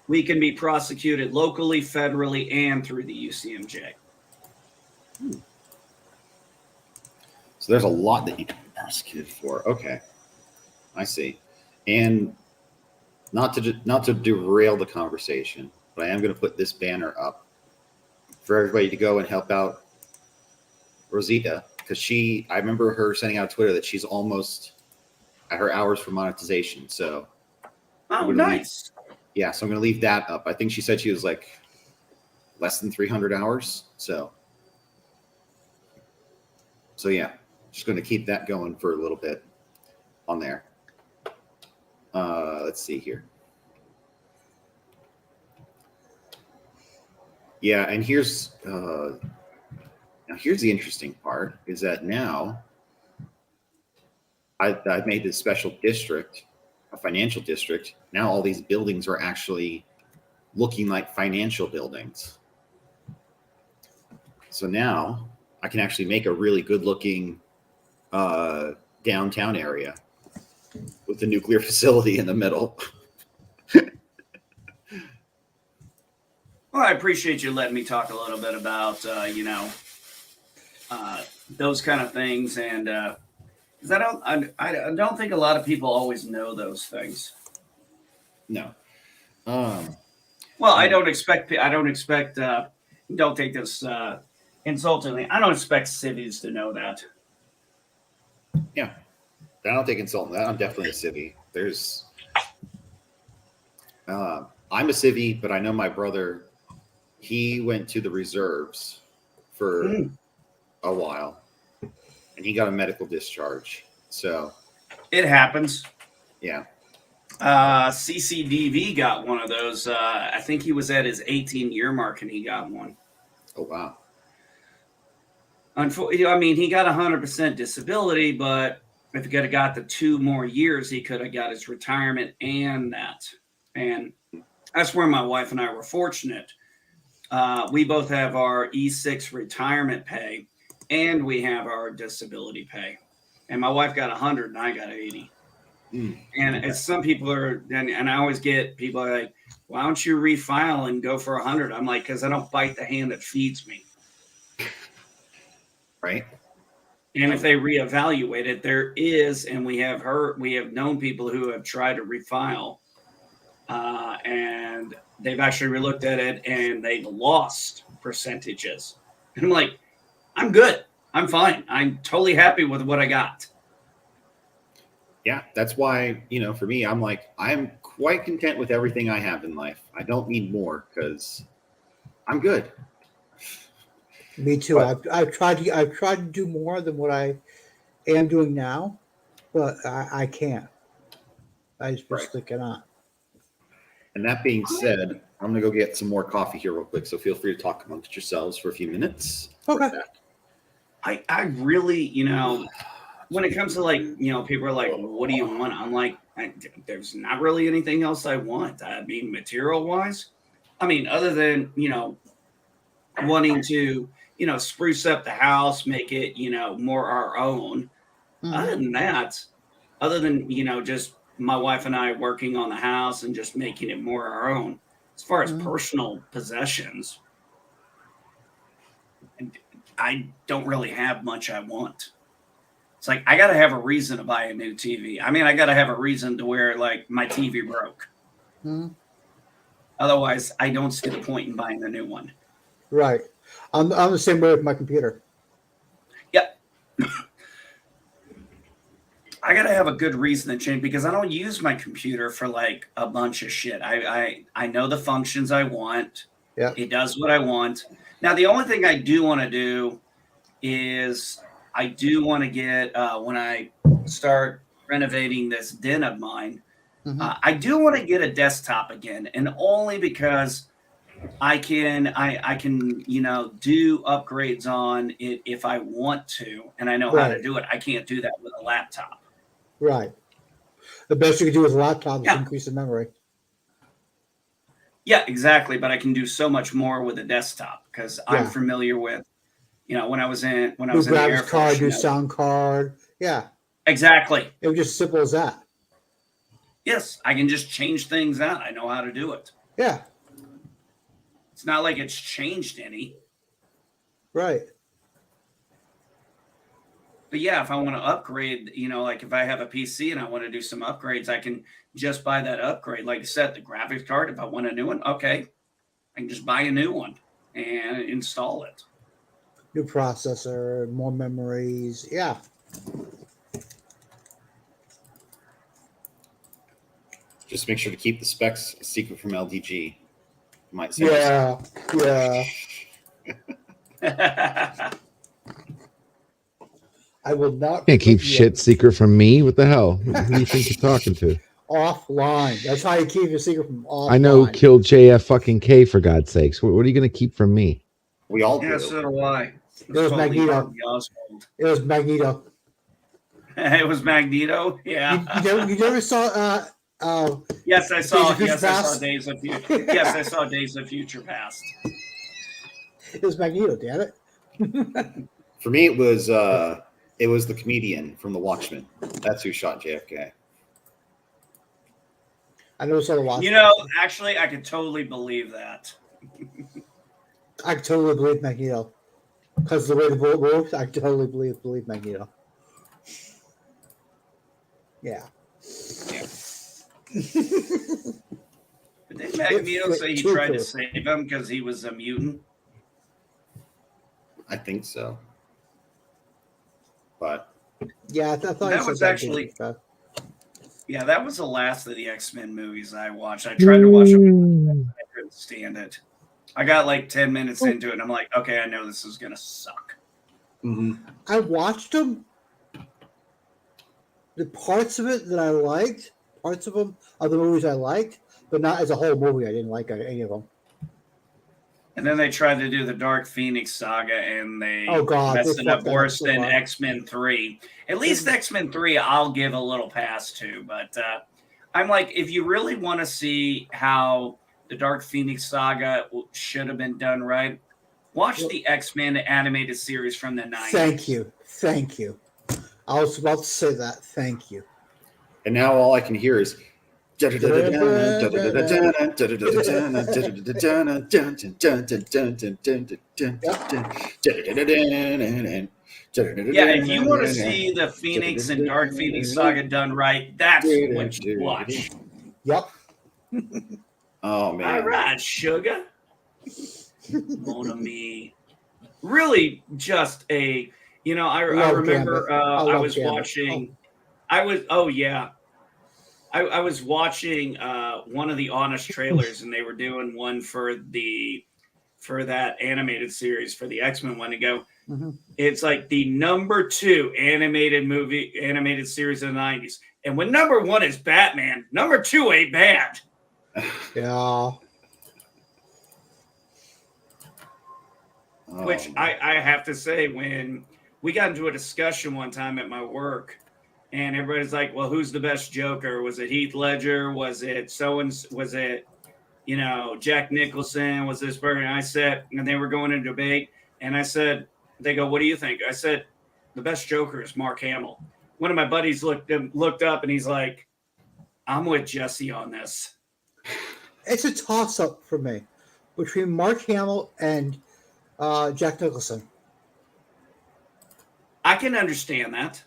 S3: We can be prosecuted locally, federally, and through the UCMJ.
S1: So there's a lot that you can be prosecuted for. Okay, I see. And not to derail the conversation, but I am going to put this banner up for everybody to go and help out Rosita, because I remember her sending out on Twitter that she's almost at her hours for monetization. So,
S3: nice.
S1: So I'm going to leave that up. I think she said she was like less than 300 hours. So yeah, just going to keep that going for a little bit on there. Let's see here. Yeah, and here's the interesting part is that now I've made this special district, a financial district. Now all these buildings are actually looking like financial buildings. So now I can actually make a really good looking downtown area with the nuclear facility in the middle.
S3: Well, I appreciate you letting me talk a little bit about, those kind of things. And because I don't think a lot of people always know those things.
S1: No.
S3: Well, I don't expect, don't take this insultingly. I don't expect civvies to know that.
S1: Yeah. I don't take insulting that. I'm definitely a civvy. I'm a civvy, but I know my brother, he went to the reserves for a while and he got a medical discharge. So
S3: it happens.
S1: Yeah.
S3: CCDV got one of those. I think he was at his 18-year mark and he got one.
S1: Oh, wow.
S3: Unfortunately, he got 100% disability, but if he could have got the 2 more years, he could have got his retirement and that. And that's where my wife and I were fortunate. We both have our E6 retirement pay and we have our disability pay. And my wife got 100 and I got 80. And as some people are, and I always get people are like, why don't you refile and go for 100? I'm like, because I don't bite the hand that feeds me.
S1: Right.
S3: And if they reevaluate it, there is, and we have known people who have tried to refile, and they've actually relooked at it and they've lost percentages. And I'm like, I'm good. I'm fine. I'm totally happy with what I got.
S1: Yeah, that's why, for me, I'm like, I'm quite content with everything I have in life. I don't need more because I'm good.
S4: Me too.
S1: But-
S4: I've tried to do more than what I am doing now, but I can't. I just
S1: Right.
S4: cannot.
S1: And that being said, I'm going to go get some more coffee here real quick. So feel free to talk amongst yourselves for a few minutes.
S4: Okay.
S3: I really, when it comes to like, people are like, what do you want? I'm like, there's not really anything else I want. I mean, material wise, other than, wanting to, spruce up the house, make it, more our own.
S4: Mhm.
S3: Other than that, other than, just my wife and I working on the house and just making it more our own, as far as personal possessions, I don't really have much I want. It's like, I got to have a reason to buy a new TV. I got to have a reason to where like my TV broke.
S4: Mhm.
S3: Otherwise, I don't see the point in buying a new one.
S4: Right. I'm the same way with my computer.
S3: Yep. I got to have a good reason to change because I don't use my computer for like a bunch of shit. I know the functions I want.
S4: Yeah.
S3: It does what I want. Now, the only thing I do want to do is I do want to get, when I start renovating this den of mine, I do want to get a desktop again, and only because I can do upgrades on it if I want to, and I know how to do it. I can't do that with a laptop.
S4: Right. The best you can do with a laptop is
S3: Yeah.
S4: increase the memory.
S3: Yeah, exactly. But I can do so much more with a desktop because I'm familiar with, when I was in the Air
S4: graphics card,
S3: Force,
S4: do sound card. Yeah.
S3: Exactly.
S4: It was just simple as that.
S3: Yes, I can just change things out. I know how to do it.
S4: Yeah.
S3: It's not like it's changed any.
S4: Right.
S3: But yeah, if I want to upgrade, like if I have a PC and I want to do some upgrades, I can just buy that upgrade. Like I said, the graphics card, if I want a new one, okay, I can just buy a new one and install it.
S4: New processor, more memories. Yeah.
S1: Just make sure to keep the specs a secret from LDG. Might say
S4: Yeah. I will not.
S2: Can't keep shit secret from me. What the hell? Who do you think you're talking to?
S4: Offline. That's how you keep your secret from offline.
S2: I know who killed JF fucking K, for God's sakes. What are you going to keep from me?
S1: We all
S3: Yeah,
S1: do.
S3: so do I.
S4: It was Magneto. It was Magneto.
S3: It was Magneto. Yeah.
S4: You never saw.
S3: Yes, I saw.
S4: Days of Future
S3: Yes, I saw
S4: Past?
S3: Days of Future. Yes, I saw Days of Future Past.
S4: It was Magneto. Damn it.
S1: For me, it was the comedian from The Watchmen. That's who shot JFK.
S4: I never saw the Watchmen.
S3: Actually, I could totally believe that.
S4: I totally believe Magneto. Because the way the bullet works, I totally believe Magneto. Yeah.
S3: But didn't Magneto say he tried to save him because he was a mutant?
S1: I think so. But
S4: yeah, I thought
S3: that was actually.
S4: That.
S3: Yeah, that was the last of the X-Men movies I watched. I tried to watch them. I couldn't stand it. I got like 10 minutes into it, and I'm like, okay, I know this is going to suck.
S1: Mm-hmm.
S4: I watched them. The parts of it that I liked, parts of them are the movies I liked, but not as a whole movie. I didn't like any of them.
S3: And then they tried to do the Dark Phoenix saga, and they messed it up worse than X-Men 3. At least X-Men 3 I'll give a little pass to, but I'm like, if you really want to see how the Dark Phoenix saga should have been done right, watch the X-Men animated series from the 90s.
S4: Thank you. I was about to say that. Thank you.
S1: And now all I can hear is yeah,
S3: if you want to see the Phoenix and Dark Phoenix saga done right, that's what you watch.
S4: Yep.
S1: Oh man.
S3: All right, sugar. Mon ami. Really just a, I remember I was watching, oh yeah. I was watching one of the Honest trailers, and they were doing one for that animated series for the X-Men one. To go, it's like the number 2 animated series in the 90s, and when number 1 is Batman, number 2 ain't bad.
S4: Yeah.
S3: Which I have to say, when we got into a discussion one time at my work, and everybody's like, well, who's the best Joker? Was it Heath Ledger? Was it was it, Jack Nicholson? Was this person? I said, and they were going into debate, and I said, they go, what do you think? I said, the best Joker is Mark Hamill. One of my buddies looked up, and he's like, I'm with Jesse on this.
S4: It's a toss-up for me between Mark Hamill and Jack Nicholson.
S3: I can understand that.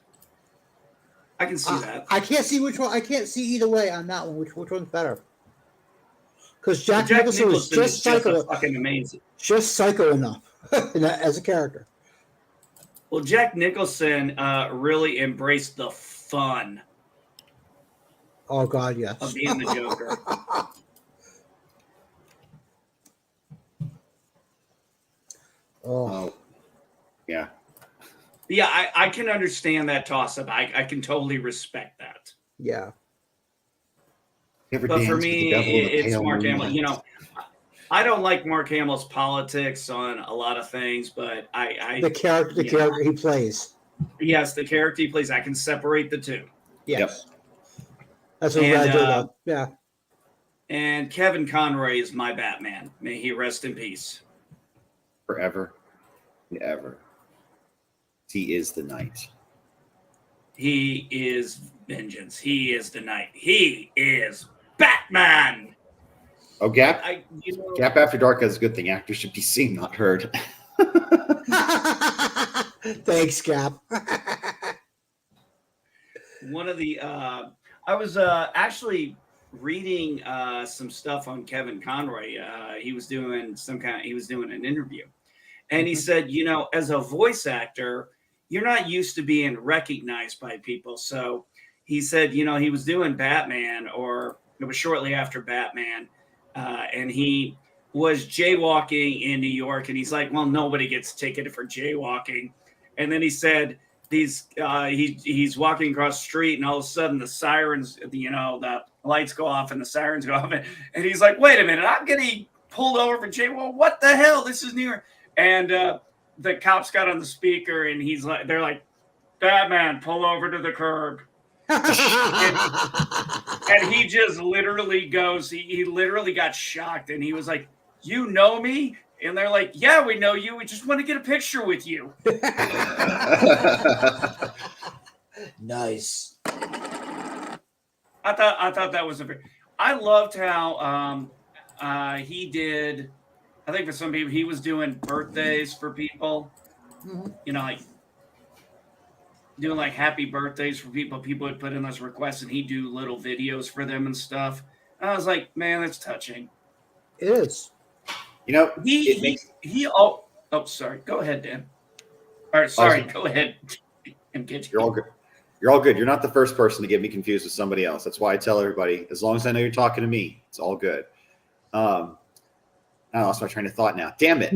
S3: I can see that.
S4: I can't see which one. I can't see either way on that one. Which one's better? Because Jack Nicholson was just psycho,
S3: fucking amazing.
S4: Just psycho enough as a character.
S3: Well, Jack Nicholson really embraced the fun.
S4: Oh God, yes.
S3: Of being the Joker.
S4: Oh.
S1: Yeah.
S3: Yeah, I can understand that toss-up. I can totally respect that.
S4: Yeah.
S3: But for me, it's Mark Hamill. I don't like Mark Hamill's politics on a lot of things, but
S4: the character he plays.
S3: Yes, the character he plays. I can separate the two.
S4: Yes.
S1: Yep.
S4: That's what I do, though. Yeah.
S3: And Kevin Conroy is my Batman. May he rest in peace.
S1: Forever and ever. He is the night.
S3: He is vengeance. He is the night. He is Batman.
S1: Oh, Gap After Dark is a good thing. Actors should be seen, not heard.
S4: Thanks, Gap.
S3: One of the I was actually reading some stuff on Kevin Conroy. He was doing an interview, and he said, as a voice actor, you're not used to being recognized by people. So he said, he was doing Batman, or it was shortly after Batman, and he was jaywalking in New York, and he's like, well, nobody gets ticketed for jaywalking. And then he said, he's walking across the street, and all of a sudden the sirens, the lights go off and the sirens go off, and he's like, wait a minute, I'm getting pulled over for jaywalking. What the hell? This is New York. And the cops got on the speaker, and they're like, Batman, pull over to the curb. And he just literally goes, he literally got shocked, and he was like, you know me? And they're like, yeah, we know you. We just want to get a picture with you.
S4: Nice.
S3: I thought that was I loved how he did. I think for some people, he was doing birthdays for people. Mm-hmm. Like doing like happy birthdays for people. People would put in those requests, and he'd do little videos for them and stuff. And I was like, man, that's touching.
S4: It is.
S3: Sorry. Go ahead, Dan. All right, sorry. Go ahead.
S1: You're all good. You're all good. You're not the first person to get me confused with somebody else. That's why I tell everybody, as long as I know you're talking to me, it's all good. I lost my train of thought now. Damn it.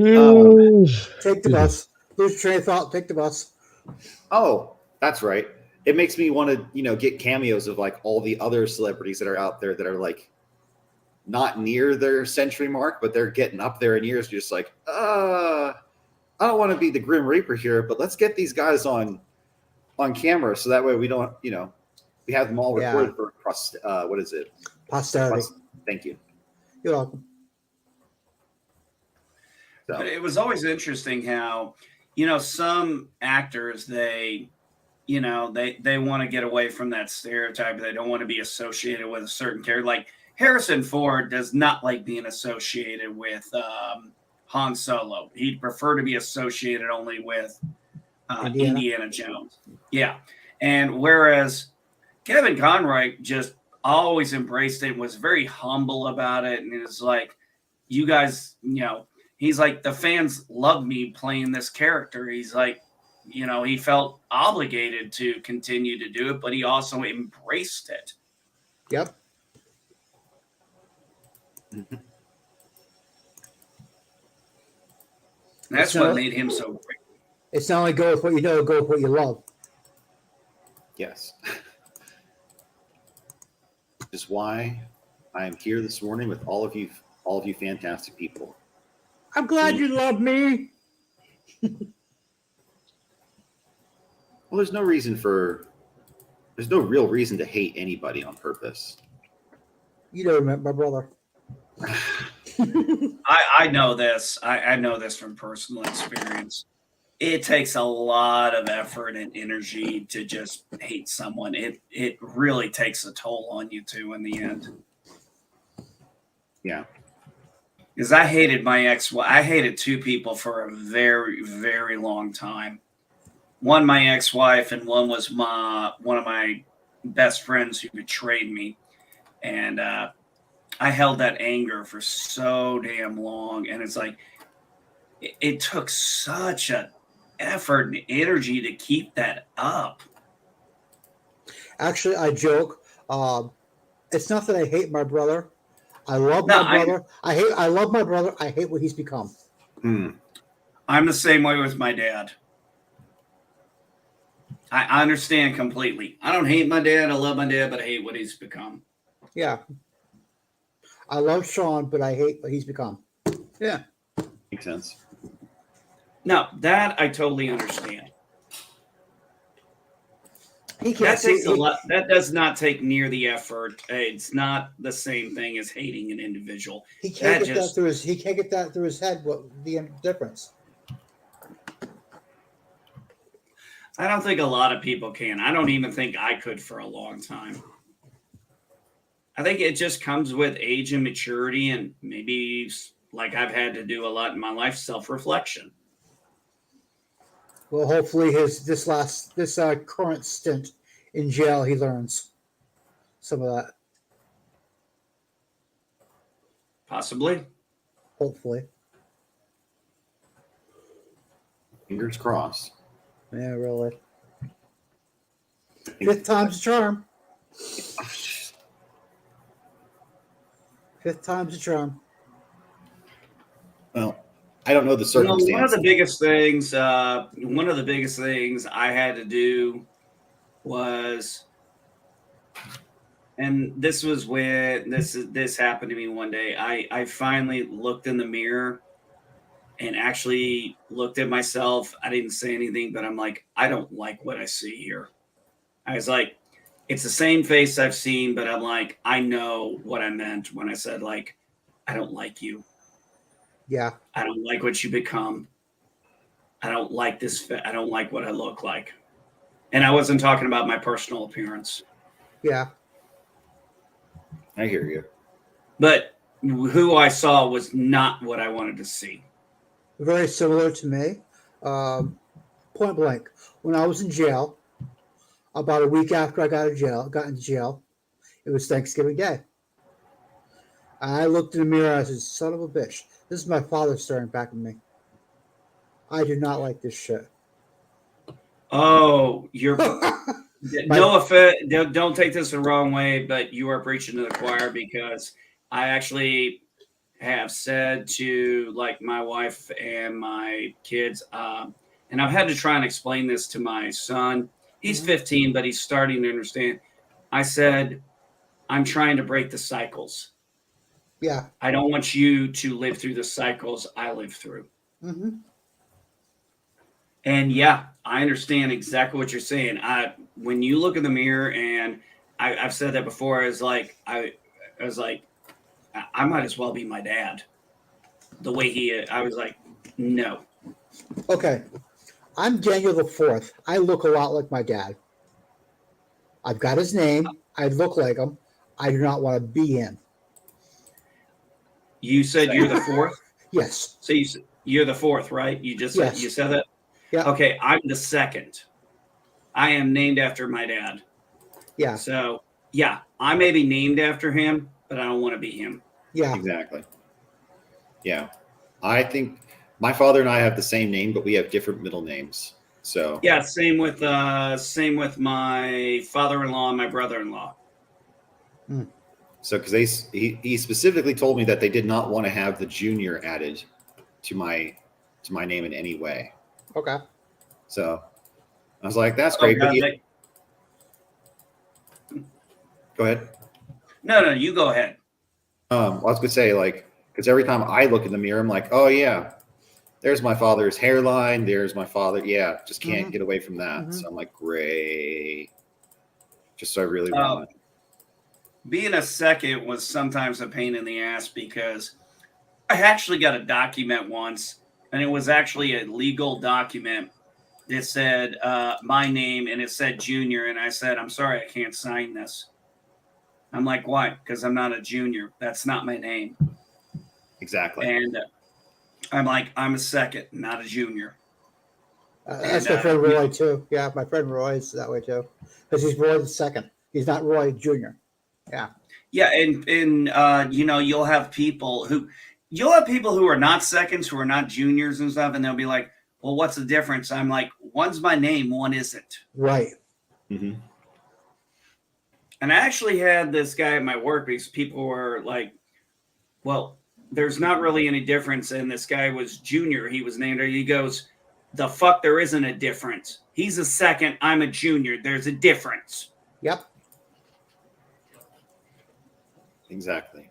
S4: Take the bus. Lose your train of thought. Take the bus.
S1: Oh, that's right. It makes me want to, get cameos of like all the other celebrities that are out there that are like not near their century mark, but they're getting up there in years. Just like, I don't want to be the Grim Reaper here, but let's get these guys on camera so that way we don't, we have them all recorded for what is it?
S4: Posterity.
S1: Thank you.
S4: You're welcome.
S3: But it was always interesting how, some actors, they want to get away from that stereotype. They don't want to be associated with a certain character. Like Harrison Ford does not like being associated with Han Solo. He'd prefer to be associated only with Indiana Jones. Yeah. And whereas Kevin Conroy just always embraced it and was very humble about it. And it was like, you guys, he's like, the fans love me playing this character. He's like, he felt obligated to continue to do it, but he also embraced it.
S4: Yep.
S3: That's what made him so great.
S4: It's not only go with what you know, go with what you love.
S1: Yes. Which is why I am here this morning with all of you fantastic people.
S4: I'm glad you love me.
S1: Well, there's no real reason to hate anybody on purpose.
S4: You never met my brother.
S3: I know this. I know this from personal experience. It takes a lot of effort and energy to just hate someone. It really takes a toll on you too in the end.
S1: Yeah.
S3: Because I hated my ex. I hated two people for a very, very long time. One, my ex-wife, and one was one of my best friends who betrayed me. And I held that anger for so damn long. And it's like, it took such an effort and energy to keep that up.
S4: Actually, I joke. It's not that I hate my brother. I love my brother. I love my brother. I hate what he's become.
S3: I'm the same way with my dad. I understand completely. I don't hate my dad. I love my dad, but I hate what he's become.
S4: Yeah. I love Sean, but I hate what he's become. Yeah.
S1: Makes sense.
S3: No, that I totally understand.
S4: That
S3: takes a lot. That does not take near the effort. It's not the same thing as hating an individual.
S4: He can't get that through his head. What the difference?
S3: I don't think a lot of people can. I don't even think I could for a long time. I think it just comes with age and maturity, and maybe like I've had to do a lot in my life, self-reflection.
S4: Well, hopefully this current stint in jail, he learns some of that.
S3: Possibly.
S4: Hopefully.
S1: Fingers crossed.
S4: Yeah, really. Fifth time's a charm. Fifth time's a charm.
S1: Well, I don't know the circumstances.
S3: One of the biggest things I had to do was, and this was when this happened to me one day. I finally looked in the mirror and actually looked at myself. I didn't say anything, but I'm like, I don't like what I see here. I was like, it's the same face I've seen, but I'm like, I know what I meant when I said, like, I don't like you.
S4: Yeah.
S3: I don't like what you become. I don't like this. I don't like what I look like. And I wasn't talking about my personal appearance.
S4: Yeah.
S1: I hear you.
S3: But who I saw was not what I wanted to see.
S4: Very similar to me. Point blank. When I was in jail, about a week after I got into jail, it was Thanksgiving Day. I looked in the mirror and I said, son of a bitch, this is my father staring back at me. I do not like this shit.
S3: Oh, you're no offense. Don't take this the wrong way, but you are preaching to the choir, because I actually have said to like my wife and my kids, and I've had to try and explain this to my son. He's 15, but he's starting to understand. I said, I'm trying to break the cycles.
S4: Yeah.
S3: I don't want you to live through the cycles I live through.
S4: Mm-hmm.
S3: And yeah, I understand exactly what you're saying. When you look in the mirror, and I've said that before, I was like, I might as well be my dad. The way I was like, no.
S4: Okay. I'm Daniel the Fourth. I look a lot like my dad. I've got his name. I look like him. I do not want to be him.
S3: You said you're the fourth?
S4: Yes.
S3: So you're the fourth, right? You just said, you said that?
S4: Yeah.
S3: Okay, I'm the second. I am named after my dad.
S4: Yeah.
S3: So, yeah, I may be named after him, but I don't want to be him.
S4: Yeah.
S1: Exactly. Yeah. I think my father and I have the same name, but we have different middle names. So
S3: yeah, same with my father-in-law and my brother-in-law.
S4: Hmm.
S1: So because he specifically told me that they did not want to have the junior added to my name in any way.
S4: Okay.
S1: So I was like, that's
S3: Oh,
S1: great.
S3: God,
S1: But go ahead.
S3: no, you go ahead.
S1: I was gonna say, like, because every time I look in the mirror, I'm like, oh yeah, there's my father's hairline. There's my father. Yeah, just can't get away from that. So I'm like, great. Just so I really want.
S3: Being a second was sometimes a pain in the ass because I actually got a document once, and it was actually a legal document. It said my name, and it said junior, and I said, I'm sorry, I can't sign this. I'm like, why? Because I'm not a junior. That's not my name.
S1: Exactly.
S3: And I'm like, I'm a second, not a junior.
S4: That's my friend Roy too. Yeah, my friend Roy is that way too, because he's Roy the second. He's not Roy Junior. Yeah.
S3: Yeah, and you know, you'll have people who are not seconds, who are not juniors and stuff, and they'll be like, well, what's the difference? I'm like, one's my name, one isn't.
S4: Right.
S1: Mm-hmm.
S3: And I actually had this guy at my work because people were like, well, there's not really any difference. And this guy was junior. He was named, he goes, the fuck, there isn't a difference. He's a second. I'm a junior. There's a difference.
S4: Yep.
S3: Exactly.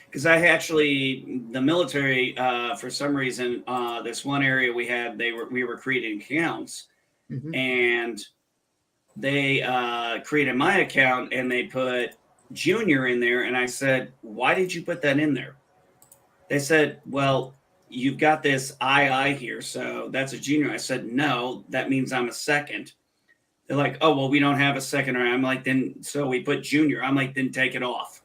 S3: Because I actually, the military, for some reason, this one area we had, we were creating accounts, and they created my account and they put junior in there. And I said, why did you put that in there? They said, well, you've got this II here, so that's a junior. I said, no, that means I'm a second. They're like, oh, well, we don't have a second. I'm like, then, so we put junior. I'm like, then take it off.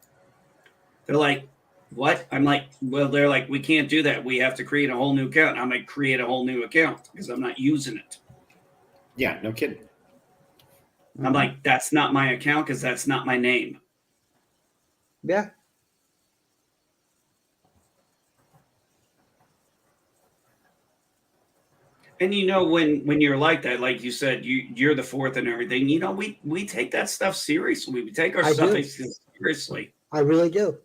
S3: They're like, what? I'm like, well, they're like, we can't do that. We have to create a whole new account. I'm like, create a whole new account because I'm not using it.
S1: Yeah, no kidding.
S3: I'm like, that's not my account because that's not my name.
S4: Yeah.
S3: And you know, when you're like that, like you said, you're the fourth and everything. You know, we take that stuff seriously. We take our stuff seriously.
S4: I really do.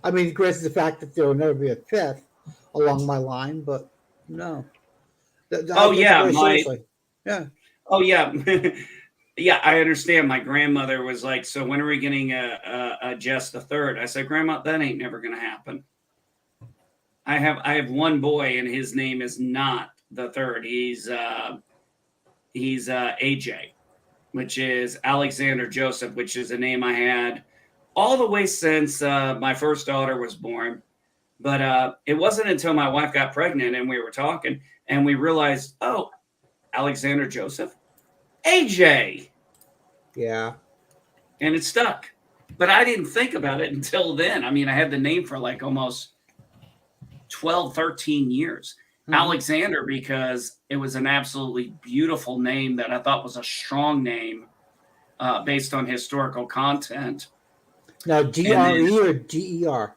S4: I mean, granted the fact that there will never be a fifth along my line, but no.
S3: Oh yeah,
S4: yeah.
S3: Oh yeah, yeah. I understand. My grandmother was like, "So when are we getting a Jess the third?" I said, "Grandma, that ain't never gonna happen." I have one boy, and his name is not the third. He's AJ, which is Alexander Joseph, which is a name I had all the way since my first daughter was born. But it wasn't until my wife got pregnant and we were talking and we realized, oh, Alexander Joseph, AJ.
S4: Yeah.
S3: And it stuck. But I didn't think about it until then. I mean, I had the name for like almost 12, 13 years. Alexander, because it was an absolutely beautiful name that I thought was a strong name based on historical content.
S4: Now, DRE or DER?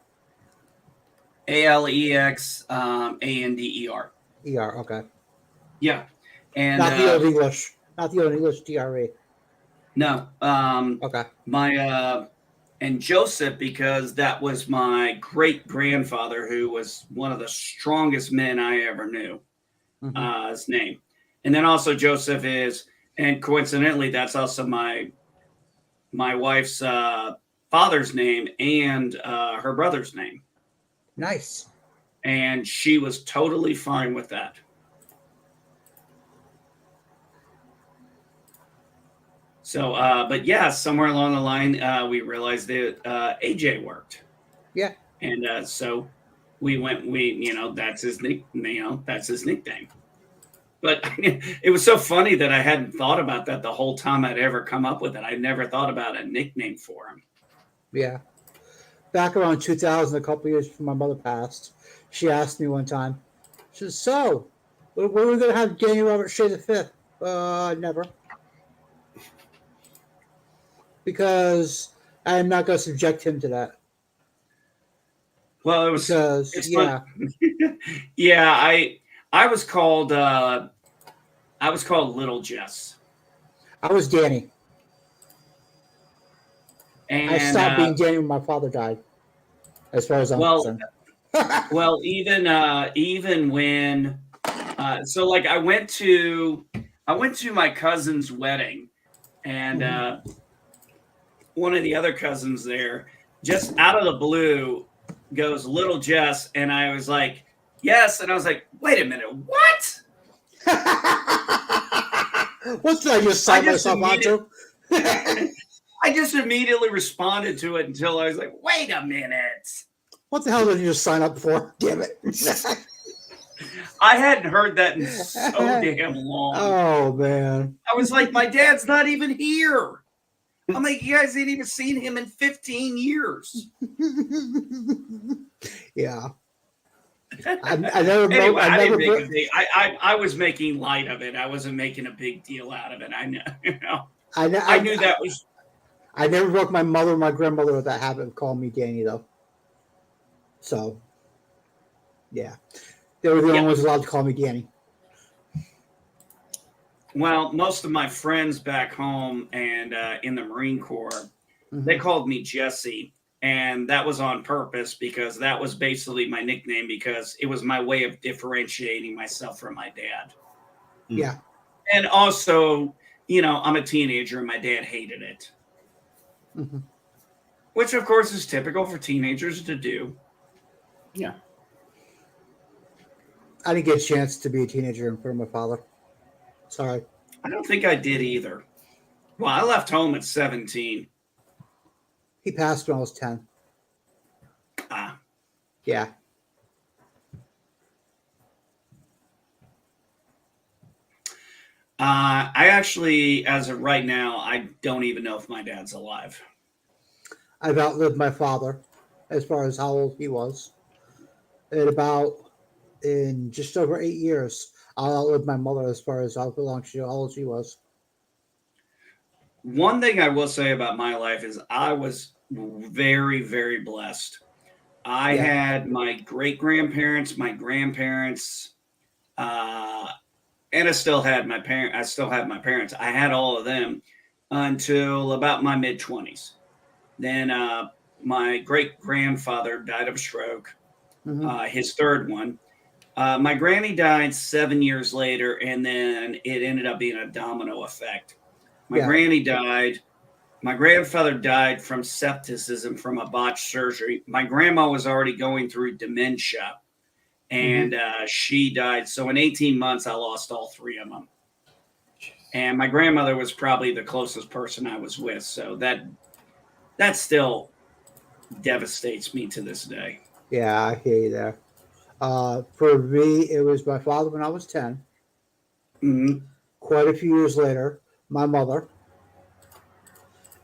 S3: ALEX ANDER.
S4: ER, okay.
S3: Yeah. And
S4: not the old English. Not the old English DRE.
S3: No.
S4: Okay.
S3: And Joseph, because that was my great grandfather, who was one of the strongest men I ever knew. His name. And then also Joseph is, and coincidentally, that's also my wife's father's name and her brother's name.
S4: Nice.
S3: And she was totally fine with that. So, but yeah, somewhere along the line, we realized that AJ worked.
S4: Yeah.
S3: And so we went, that's his nickname. But it was so funny that I hadn't thought about that the whole time I'd ever come up with it. I never thought about a nickname for him.
S4: Yeah. Back around 2000, a couple years before my mother passed, she asked me one time, she said, so, when are we going to have Daniel Robert Shea V? Never. Because I am not going to subject him to that.
S3: Well, it was
S4: because
S3: yeah, I was called Little Jess.
S4: I was Danny.
S3: And
S4: I stopped being Danny when my father died, as far as I'm concerned.
S3: Well, even when, so like I went to my cousin's wedding, and one of the other cousins there, just out of the blue, goes, "Little Jess," and I was like, "Yes," and I was like, "Wait a minute, what?"
S4: What did I just sign myself onto?
S3: I just immediately responded to it until I was like, "Wait a minute."
S4: What the hell did you just sign up for? Damn it.
S3: I hadn't heard that in so damn long.
S4: Oh, man.
S3: I was like, my dad's not even here. I'm like, you guys ain't even seen him in 15 years.
S4: Yeah. I never.
S3: Anyway,
S4: I
S3: didn't
S4: never.
S3: make a big, I was making light of it. I wasn't making a big deal out of it. I know. I knew that was.
S4: I never broke my mother or my grandmother with that habit of calling me Danny, though. So, yeah. They were the only ones allowed to call me Danny.
S3: Well, most of my friends back home and in the Marine Corps, they called me Jesse. And that was on purpose because that was basically my nickname because it was my way of differentiating myself from my dad.
S4: Yeah.
S3: And also, I'm a teenager and my dad hated it. Which, of course, is typical for teenagers to do.
S1: Yeah.
S4: I didn't get a chance to be a teenager in front of my father. Sorry.
S3: I don't think I did either. Well, I left home at 17.
S4: He passed when I was 10.
S3: Ah.
S4: Yeah.
S3: I actually, as of right now, I don't even know if my dad's alive.
S4: I've outlived my father as far as how old he was. In just over 8 years, I'll outlive my mother as far as how old she was.
S3: One thing I will say about my life is I was very, very blessed. I had my great-grandparents, my grandparents, and I still had my parents. I had all of them until about my mid-20s. Then my great-grandfather died of a stroke, his third one. My granny died 7 years later, and then it ended up being a domino effect. My granny died. My grandfather died from septicism from a botched surgery. My grandma was already going through dementia, and she died. So in 18 months, I lost all three of them. And my grandmother was probably the closest person I was with. So that still devastates me to this day.
S4: Yeah, I hear you there. For me, it was my father when I was 10. Quite a few years later, my mother.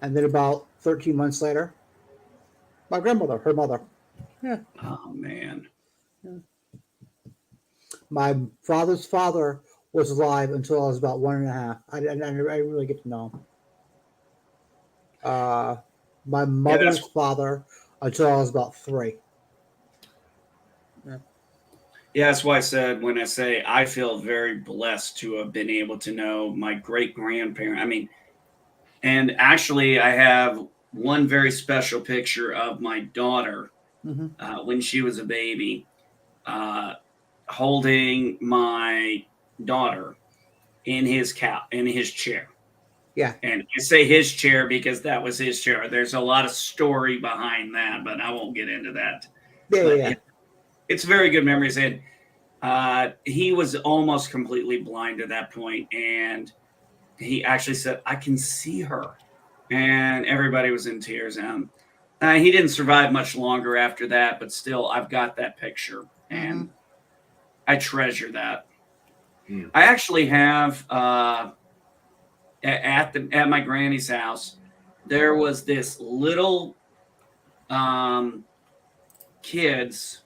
S4: And then about 13 months later, my grandmother, her mother. Yeah.
S3: Oh, man.
S4: Yeah. My father's father was alive until I was about 1.5. I didn't really get to know him. My mother's father until I was about 3.
S3: Yeah, that's why I said when I say I feel very blessed to have been able to know my great-grandparent. I mean, and actually I have one very special picture of my daughter when she was a baby holding my daughter in his chair.
S4: Yeah.
S3: And I say his chair because that was his chair. There's a lot of story behind that, but I won't get into that.
S4: Yeah.
S3: It's very good memories. And he was almost completely blind at that point. And he actually said, I can see her. And everybody was in tears. He didn't survive much longer after that, but still, I've got that picture. And I treasure that. I actually have, at my granny's house, there was this little kid's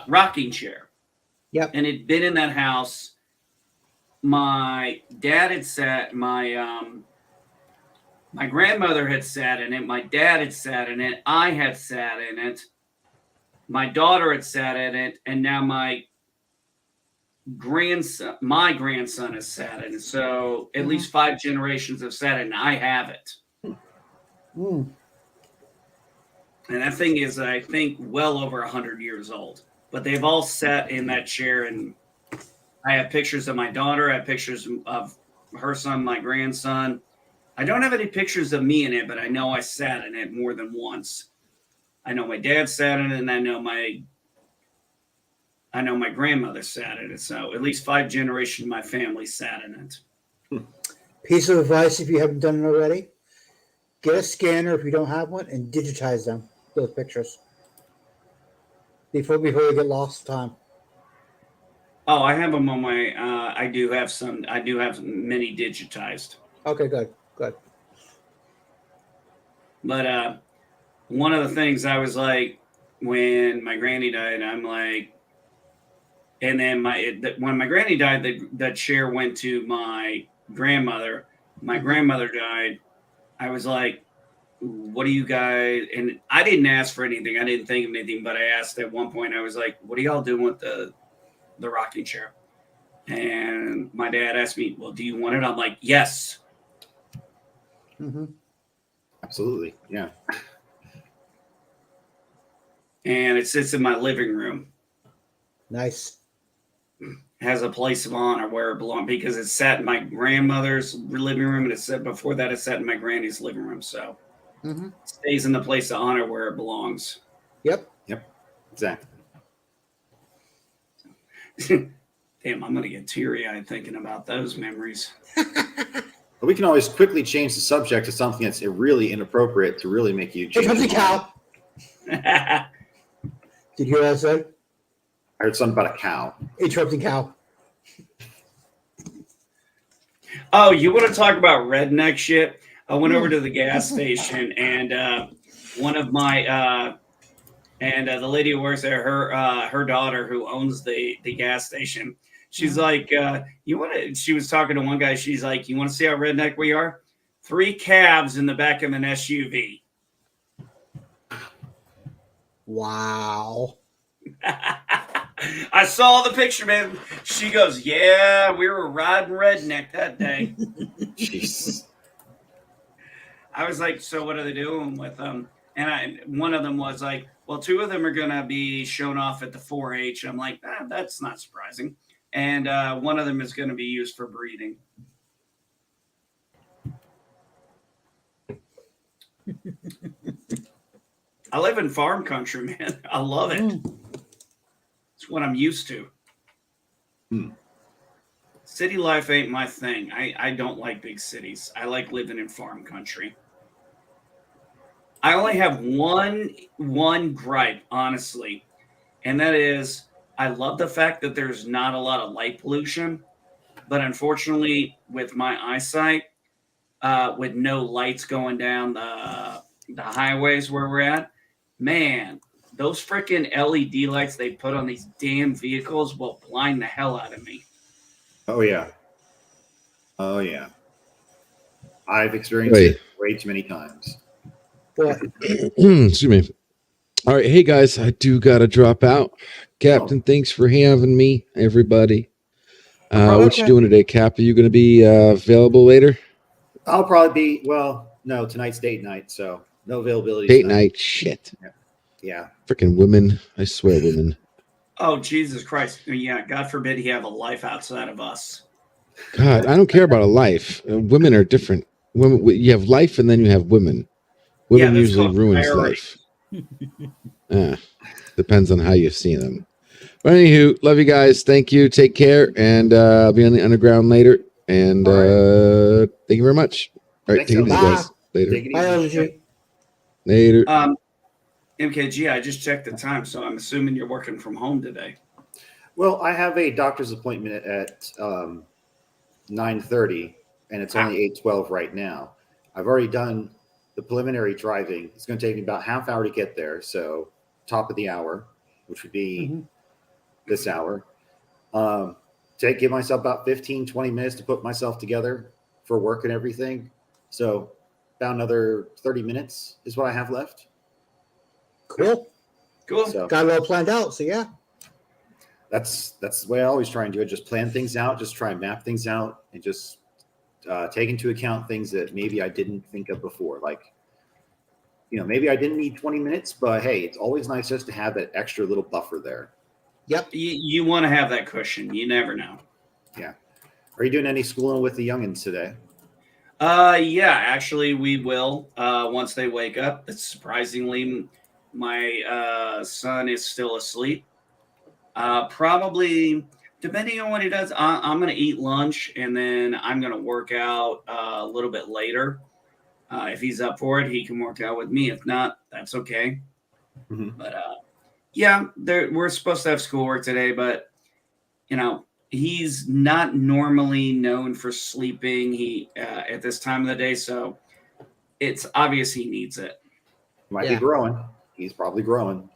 S3: rocking chair.
S4: Yep.
S3: And it'd been in that house. My dad had sat, my grandmother had sat in it. My dad had sat in it. I had sat in it. My daughter had sat in it. And now my my grandson has sat in it. So at least 5 generations have sat in it, and I have it.
S4: Mm.
S3: And that thing is, I think, well over 100 years old. But they've all sat in that chair, and I have pictures of my daughter. I have pictures of her son, my grandson. I don't have any pictures of me in it, but I know I sat in it more than once. I know my dad sat in it, and I know my grandmother sat in it. So at least 5 generations of my family sat in it.
S4: Piece of advice if you haven't done it already: get a scanner if you don't have one, and digitize them, those pictures, before they get lost to time.
S3: Oh, I have them on my. I do have some. I do have many digitized.
S4: Okay, good.
S3: But one of the things I was like, when my granny died, I'm like, and then when my granny died, the chair went to my grandmother. My grandmother died. I was like, what do you guys? And I didn't ask for anything. I didn't think of anything, but I asked at one point. I was like, what are y'all doing with the rocking chair? And my dad asked me, well, do you want it? I'm like, yes.
S4: Mm-hmm.
S1: Absolutely. Yeah.
S3: And it sits in my living room.
S4: Nice.
S3: It has a place of honor where it belongs, because it sat in my grandmother's living room, and it said before that it sat in my granny's living room. So it stays in the place of honor where it belongs.
S4: Yep.
S1: Exactly.
S3: Damn, I'm gonna get teary-eyed thinking about those memories.
S1: But we can always quickly change the subject to something that's really inappropriate to really make you change.
S4: Interrupting cow. Did you hear what I said?
S1: I heard something about a cow.
S4: Interrupting cow.
S3: Oh, you want to talk about redneck shit? I went over to the gas station, and one of my the lady who works there, her daughter who owns the gas station, she's like, she was talking to one guy. She's like, you want to see how redneck we are? 3 cabs in the back of an SUV.
S4: Wow.
S3: I saw the picture, man. She goes, yeah, we were riding redneck that day.
S1: Jeez.
S3: I was like, so what are they doing with them? And one of them was like, well, 2 of them are going to be shown off at the 4-H. I'm like, that's not surprising. And one of them is going to be used for breeding. I live in farm country, man. I love it. It's what I'm used to. City life ain't my thing. I don't like big cities. I like living in farm country. I only have one gripe, honestly, and that is I love the fact that there's not a lot of light pollution, but unfortunately, with my eyesight, with no lights going down the highways where we're at, man, those freaking LED lights they put on these damn vehicles will blind the hell out of me.
S1: Oh yeah. I've experienced it way too many times.
S2: Excuse me. All right, hey guys, I do gotta drop out. Captain, thanks for having me. Everybody, what you doing today, Cap? Are you going to be available later?
S1: I'll probably be. Well, no, tonight's date night, so no availability.
S2: Date night, shit.
S1: Yeah.
S2: Freaking women! I swear, women.
S3: Oh Jesus Christ! Yeah, God forbid he have a life outside of us.
S2: God, I don't care about a life. Women are different. Women, you have life, and then you have women. Women usually ruins life. Depends on how you see them. But anywho, love you guys. Thank you. Take care, and I'll be on the underground later. And thank you very much. All right, take it easy, guys. Later.
S4: Bye,
S2: Later.
S3: MKG, I just checked the time, so I'm assuming you're working from home today.
S1: Well, I have a doctor's appointment at 9:30, and it's only 8:12 right now. I've already done the preliminary driving. It's going to take me about half hour to get there, so top of the hour, which would be this hour. Give myself about 15-20 minutes to put myself together for work and everything. So about another 30 minutes is what I have left.
S4: Cool.
S3: Cool.
S1: So,
S4: got it all planned out, so yeah.
S1: that's the way I always try and do it. Just plan things out, just try and map things out, and just take into account things that maybe I didn't think of before. Like, maybe I didn't need 20 minutes, but hey, it's always nice just to have that extra little buffer there.
S4: Yep.
S3: You want to have that cushion. You never know.
S1: Yeah. Are you doing any schooling with the youngins today?
S3: Yeah, actually we will once they wake up. It's surprisingly, my son is still asleep. Probably, depending on what he does, I'm going to eat lunch and then I'm going to work out a little bit later. If he's up for it, he can work out with me. If not, that's okay.
S1: Mm-hmm.
S3: But yeah, we're supposed to have schoolwork today, but he's not normally known for sleeping at this time of the day, so it's obvious he needs it.
S1: Might be growing. He's probably growing.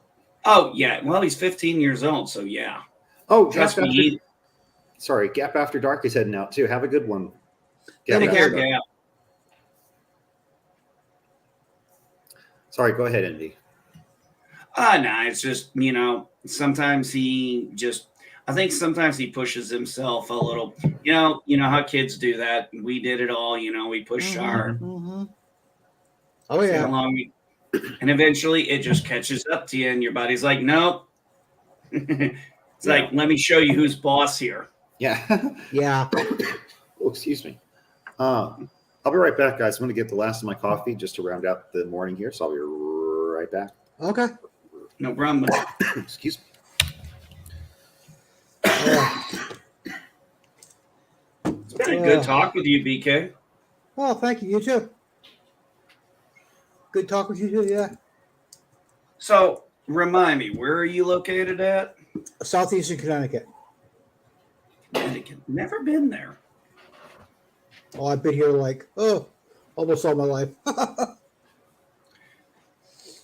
S3: Oh yeah, well he's 15 years old, so yeah.
S1: Oh,
S3: Trust me.
S1: Gap After Dark is heading out too. Have a good one.
S3: Take care, Gap.
S1: Sorry, go ahead, Indy.
S3: No, it's just, sometimes I think sometimes he pushes himself a little. You know how kids do that. We did it all, we pushed our
S4: Oh yeah.
S3: along, and eventually it just catches up to you and your body's like, nope. It's like, let me show you who's boss here.
S1: Yeah.
S4: Yeah.
S1: Oh, excuse me. I'll be right back, guys. I'm going to get the last of my coffee just to round out the morning here. So I'll be right back.
S4: Okay.
S3: No problem.
S1: Excuse me.
S3: It's been a good talk with you, BK.
S4: Oh, thank you. You too. Good talk with you too. Yeah.
S3: So remind me, where are you located at?
S4: Southeastern Connecticut.
S3: Connecticut. Never been there.
S4: Oh, I've been here almost all my life.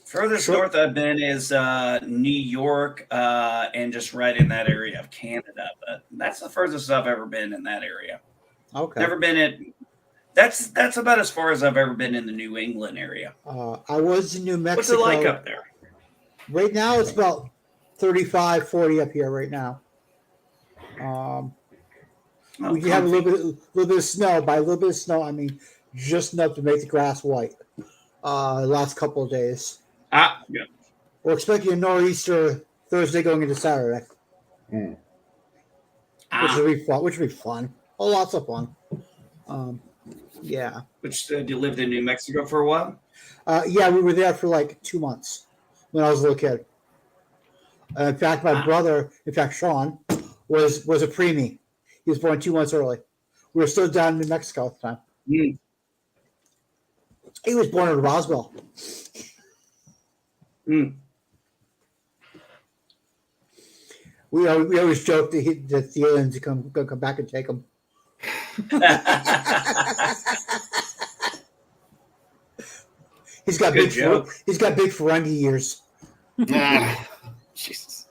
S3: Furthest north I've been is New York and just right in that area of Canada. But that's the furthest I've ever been in that area.
S4: Okay.
S3: Never been that's about as far as I've ever been in the New England area.
S4: I was in New Mexico.
S3: What's it like up there?
S4: Right now it's about 35, 40 up here right now. We have a little bit of snow. By a little bit of snow, I mean just enough to make the grass white. The last couple of days.
S3: Yeah.
S4: We're expecting a nor'easter Thursday going into Saturday. Which will be fun. Oh, lots of fun. Yeah.
S3: Which you lived in New Mexico for a while?
S4: Yeah, we were there for like 2 months when I was a little kid. In fact, my brother, Sean, was a preemie. He was born 2 months early. We were still down in New Mexico at the time.
S3: Mm.
S4: He was born in Roswell.
S3: Mm.
S4: We always joke that the aliens are going to come back and take him. He's got big Ferengi ears.
S1: Jesus.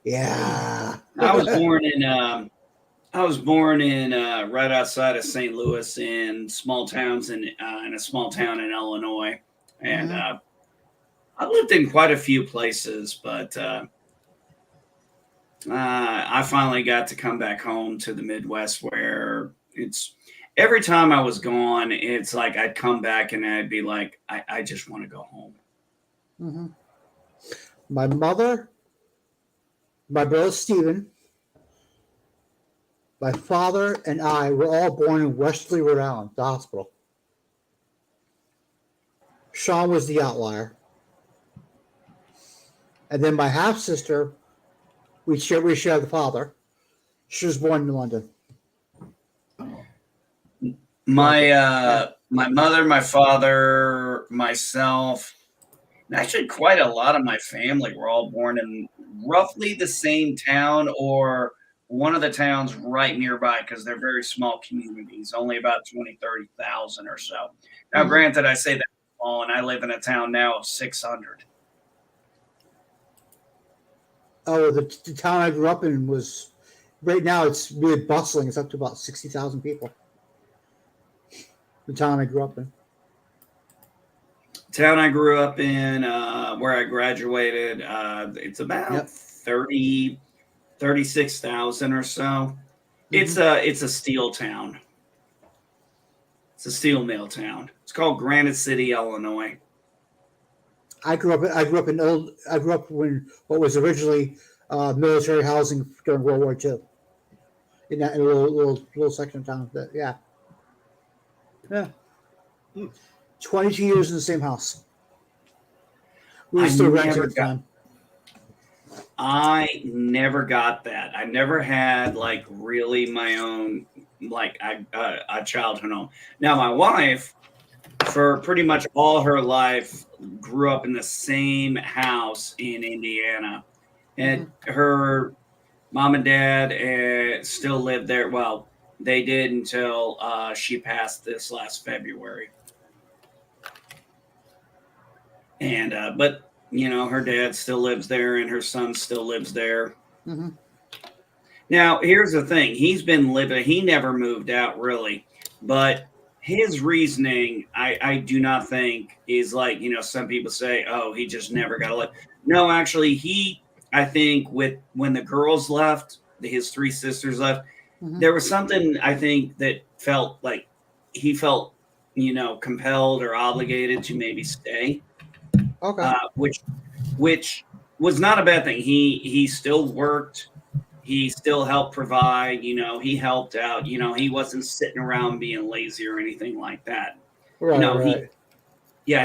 S4: Yeah.
S3: I was born in right outside of St. Louis in small towns in a small town in Illinois, and I lived in quite a few places, but I finally got to come back home to the Midwest, where it's every time I was gone, it's like I'd come back and I'd be like, I just want to go home.
S4: Mm-hmm. My mother, my brother Stephen, my father, and I were all born in Westerly, Rhode Island, the hospital. Sean was the outlier. And then my half-sister, we share the father. She was born in London.
S3: My mother, my father, myself, and actually quite a lot of my family were all born in roughly the same town or one of the towns right nearby, because they're very small communities, only about 20, 30,000 or so. Now, granted, I say that small, and I live in a town now of 600.
S4: Oh, the town I grew up in was, right now it's really bustling. It's up to about 60,000 people. The town I grew up in.
S3: town I grew up in, where I graduated, it's about 36,000 or so. It's a steel town. It's a steel mill town. It's called Granite City, Illinois.
S4: I grew up when what was originally military housing during World War II. In that little section of town. But yeah. 22 years in the same house. We were still renting at the time.
S3: I never got that. I never had like really my own like a childhood home. Now my wife, for pretty much all her life, grew up in the same house in Indiana, and her mom and dad still live there. Well, they did until she passed this last February. And but you know, her dad still lives there, and her son still lives there.
S4: Mm-hmm.
S3: Now, here's the thing: he's been living. He never moved out, really, but his reasoning, I do not think is like, you know, some people say, oh, he just never got to live. No, actually, I think when the girls left, his three sisters left, there was something I think that felt like he felt, you know, compelled or obligated to maybe stay.
S4: Okay.
S3: Which was not a bad thing. He still worked. He still helped provide, you know, he helped out, you know, he wasn't sitting around being lazy or anything like that.
S4: Right,
S3: you know,
S4: right.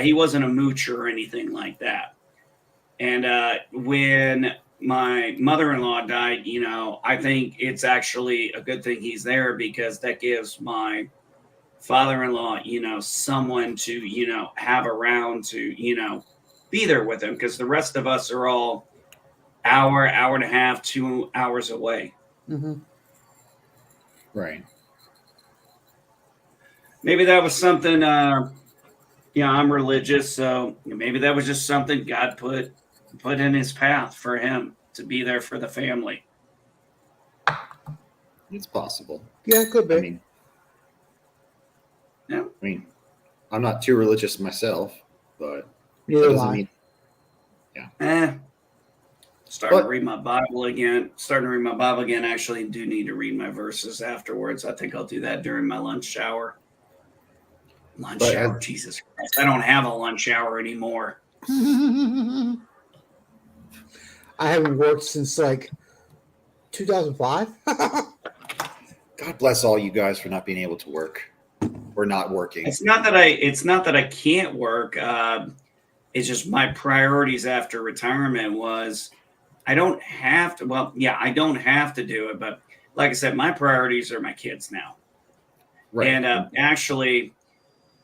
S3: he wasn't a moocher or anything like that. And when my mother-in-law died, you know, I think it's actually a good thing he's there, because that gives my father-in-law, you know, someone to, you know, have around to, you know, be there with him, because the rest of us are all hour and a half, 2 hours away.
S1: Right.
S3: Maybe that was something, you know, I'm religious, so maybe that was just something God put in his path for him to be there for the family.
S1: It's possible.
S4: Yeah, it could be.
S3: I
S1: mean, I'm not too religious myself, but
S4: neither
S1: that
S4: am
S1: doesn't
S4: I.
S1: mean, yeah.
S3: Starting to read my Bible again. Actually, do need to read my verses afterwards. I think I'll do that during my lunch hour. Jesus Christ. I don't have a lunch hour anymore.
S4: I haven't worked since like 2005.
S1: God bless all you guys for not being able to work or not working.
S3: It's not that I can't work. It's just my priorities after retirement was I don't have to. Well, yeah, I don't have to do it, but like I said, my priorities are my kids now.
S1: Right.
S3: And actually,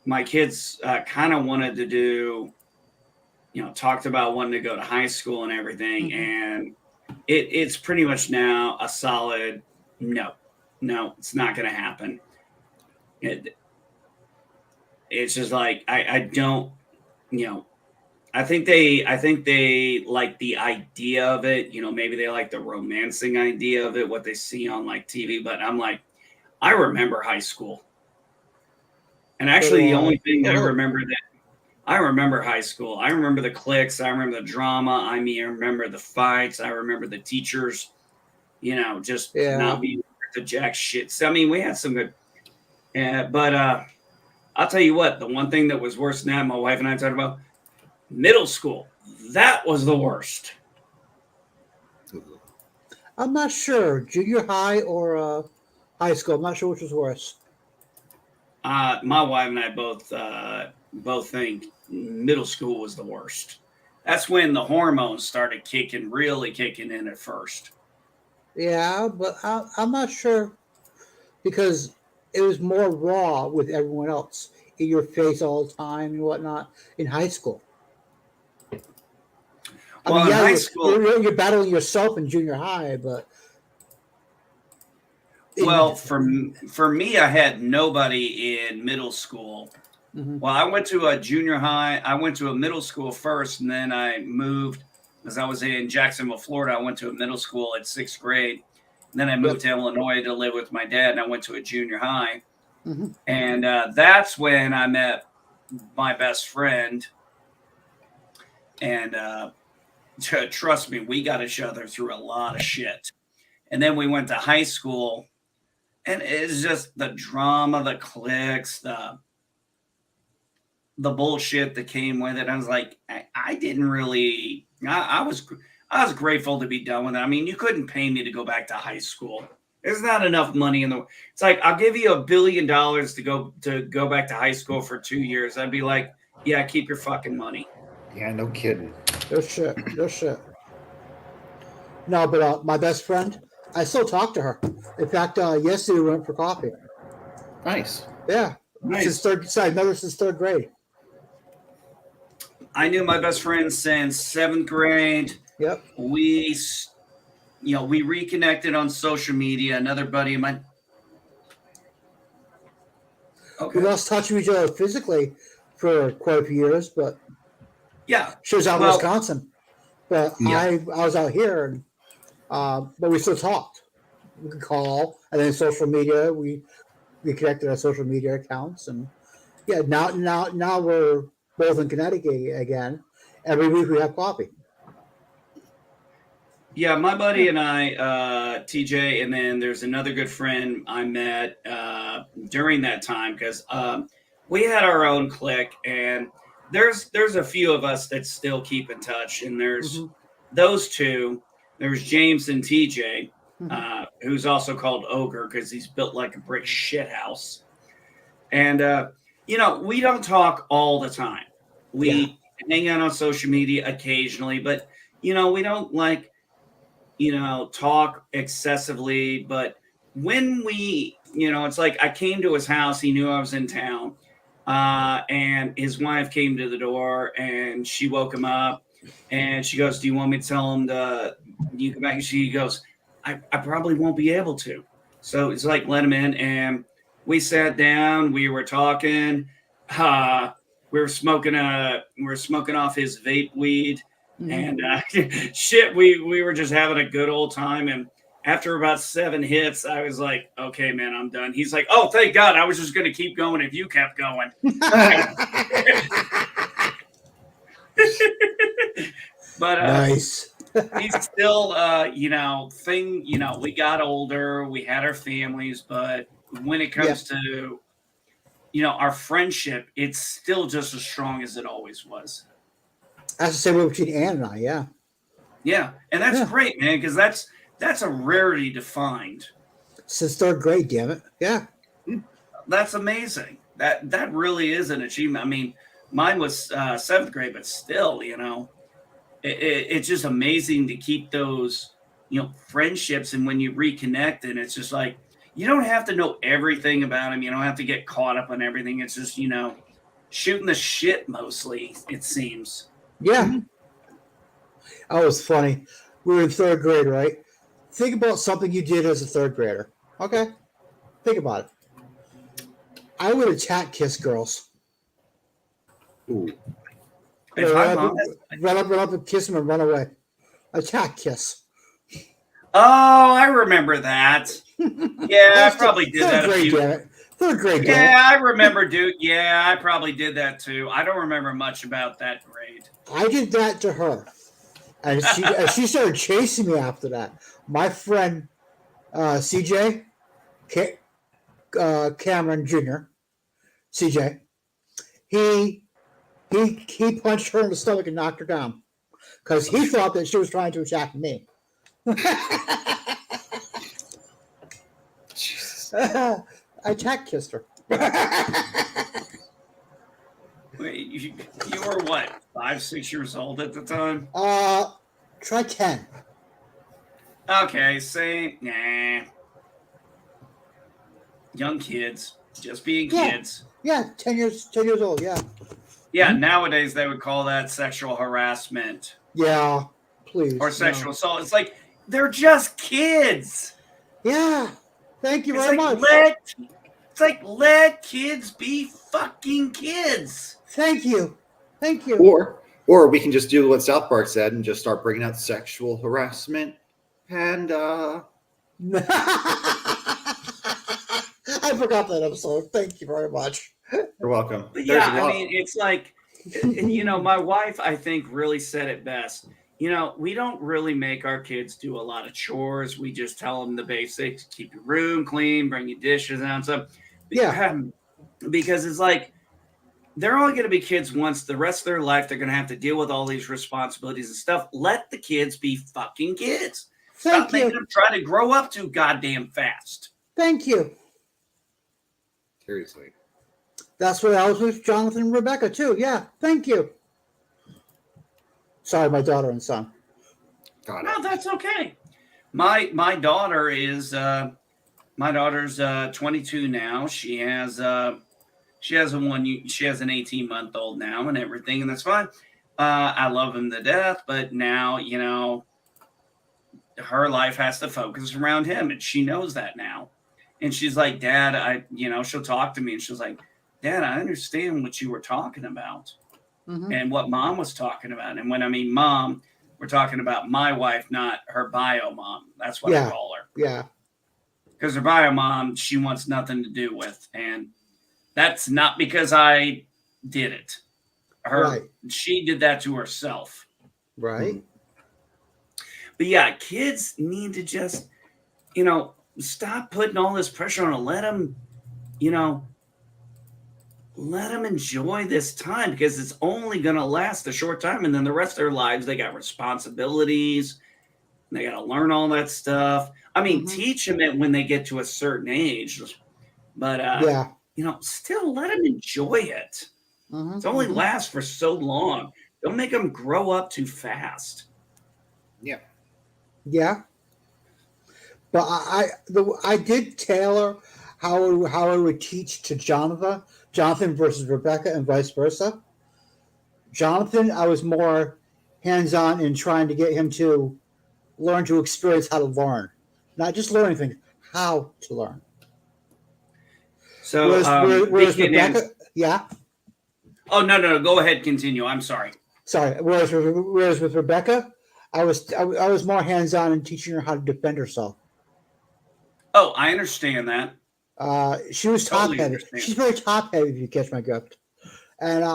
S3: my kids kind of wanted to do, you know, talked about wanting to go to high school and everything, and it's pretty much now a solid no, it's not going to happen. It's just like I don't, you know. I think they like the idea of it. You know, maybe they like the romancing idea of it, what they see on like TV. But I'm like, I remember high school. And actually, the only thing that I remember high school. I remember the cliques. I remember the drama. I remember the fights. I remember the teachers, you know, just not being the jack shit. So, I mean, we had some good. But I'll tell you what, the one thing that was worse than that, my wife and I talked about, middle school. That was the worst.
S4: I'm not sure. Junior high or high school. I'm not sure which was worse.
S3: My wife and I both think middle school was the worst. That's when the hormones started really kicking in at first.
S4: Yeah, but I'm not sure, because it was more raw with everyone else in your face all the time and whatnot in high school.
S3: Well, in high school,
S4: you're battling yourself in junior high, but
S3: well, for me, I had nobody in middle school. Well, I went to a junior high. I went to a middle school first, and then I moved, as I was in Jacksonville, Florida. I went to a middle school at 6th grade. And then I moved to Illinois to live with my dad, and I went to a junior high. And that's when I met my best friend, And trust me, we got each other through a lot of shit. And then we went to high school, and it's just the drama, the cliques, the bullshit that came with it. I was like, I didn't really. I was grateful to be done with it. I mean, you couldn't pay me to go back to high school. There's not enough money in the. It's like, I'll give you $1 billion to go back to high school for 2 years. I'd be like, yeah, keep your fucking money.
S1: Yeah, no kidding.
S4: No shit. No shit. No, but my best friend, I still talk to her. In fact, yesterday we went for coffee.
S1: Nice.
S4: Yeah.
S3: Nice.
S4: Since third grade.
S3: I knew my best friend since 7th grade.
S4: Yep.
S3: We reconnected on social media. Another buddy of mine. Okay.
S4: We lost touch with each other physically for quite a few years, but
S3: Yeah.
S4: she was out in Wisconsin. But
S1: Yeah.
S4: I was out here, and but we still talked. We could call, and then social media. We connected our social media accounts, and yeah, now we're both in Connecticut again. Every week we have coffee.
S3: Yeah, my buddy and I, TJ, and then there's another good friend I met during that time, because we had our own clique, and there's a few of us that still keep in touch, and there's those two. There's James and TJ, who's also called Ogre because he's built like a brick shit house. And we don't talk all the time. We hang out on social media occasionally, but we don't like talk excessively. But when we, it's like I came to his house, he knew I was in town, and his wife came to the door and she woke him up and she goes, "Do you want me to tell him you come back?" And she goes, I probably won't be able to. So it's like, let him in. And we sat down, we were talking, we were smoking off his vape weed. And shit, we were just having a good old time. And after about 7 hits, I was like, okay, man, I'm done. He's like, oh, thank God. I was just going to keep going if you kept going. But
S4: nice.
S3: he's still, we got older, we had our families, but when it comes to, our friendship, it's still just as strong as it always was.
S4: That's the same way between Ann and I, yeah.
S3: Yeah, and that's great, man, because that's a rarity to find.
S4: Since third grade, damn it. Yeah.
S3: That's amazing. That really is an achievement. I mean, mine was 7th grade, but still, it's just amazing to keep those, friendships. And when you reconnect, and it's just like, you don't have to know everything about them. You don't have to get caught up on everything. It's just, shooting the shit mostly, it seems.
S4: Yeah. That was funny. We were in third grade, right? Think about something you did as a third grader. Okay? Think about it. I would attack kiss girls.
S1: Ooh.
S4: Run up and kiss them and run away. Attack kiss.
S3: Oh, I remember that. Yeah, I probably did that.
S4: Third grade.
S3: Yeah, I remember, dude. Yeah, I probably did that too. I don't remember much about that grade.
S4: I did that to her, and she started chasing me after that. My friend, CJ, Cameron Jr., CJ, he punched her in the stomach and knocked her down because he thought that she was trying to attack me.
S1: Jesus.
S4: I attack kissed her.
S3: Wait, you were what, 5, 6 years old at the time?
S4: Try 10.
S3: Okay, same. Nah. Young kids, just being kids.
S4: Yeah, 10 years old. Yeah.
S3: Yeah, nowadays they would call that sexual harassment.
S4: Yeah, please.
S3: Or sexual assault. It's like, they're just kids.
S4: Yeah. Thank you very much.
S3: Let kids be fucking kids.
S4: Thank you.
S1: Or we can just do what South Park said and just start bringing out sexual harassment. And
S4: I forgot that episode. Thank you very much.
S1: you're welcome.
S3: But yeah, I mean, it's like, And my wife, I think, really said it best. We don't really make our kids do a lot of chores. We just tell them the basics: keep your room clean, bring your dishes out, and stuff.
S4: Yeah.
S3: Because it's like they're only going to be kids once. The rest of their life, they're going to have to deal with all these responsibilities and stuff. Let the kids be fucking kids. Stop making them try to grow up too goddamn fast.
S4: Thank you.
S1: Seriously.
S4: That's what I was with Jonathan and Rebecca too. Yeah, thank you. Sorry, my daughter and son.
S3: No, that's okay. My daughter is 22 now. She has an 18-month-old now and everything, and that's fine. I love him to death, but now her life has to focus around him, and she knows that now. And she's like, Dad, she'll talk to me, and she's like, Dad, I understand what you were talking about. Mm-hmm. And what Mom was talking about. And when I mean Mom, we're talking about my wife, not her bio mom. That's what I call her.
S4: Yeah.
S3: Because her bio mom, she wants nothing to do with. And that's not because I did it. She did that to herself.
S4: Right.
S3: But yeah, kids need to just, stop putting all this pressure on them. Let them enjoy this time, because it's only going to last a short time. And then the rest of their lives, they got responsibilities. They got to learn all that stuff. I mean, teach them it when they get to a certain age. But, still let them enjoy it. It only lasts for so long. Don't make them grow up too fast.
S1: Yeah.
S4: Yeah. But I did tailor how I would teach to Jonathan versus Rebecca, and vice versa. Jonathan, I was more hands-on in trying to get him to learn to experience how to learn. Not just learning things, how to learn.
S3: So,
S4: whereas Rebecca, yeah?
S3: Oh, no, go ahead, continue. I'm sorry.
S4: Sorry. Whereas with Rebecca, I was more hands-on in teaching her how to defend herself.
S3: Oh, I understand that.
S4: She was top heavy. She's very top heavy, if you catch my drift. And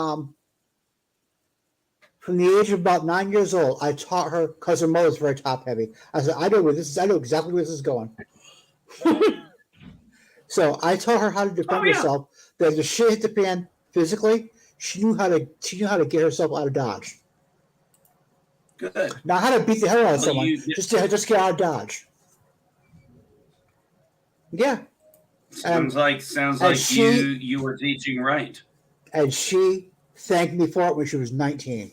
S4: from the age of about 9 years old, I taught her, because her mother's very top heavy. I said, I know exactly where this is going. So I taught her how to defend herself. That if the shit hit the fan physically, she knew how to get herself out of dodge.
S3: Good.
S4: Not how to beat the hell out of someone, just get out of dodge. Yeah.
S3: Sounds like you were teaching right.
S4: And she thanked me for it when she was 19.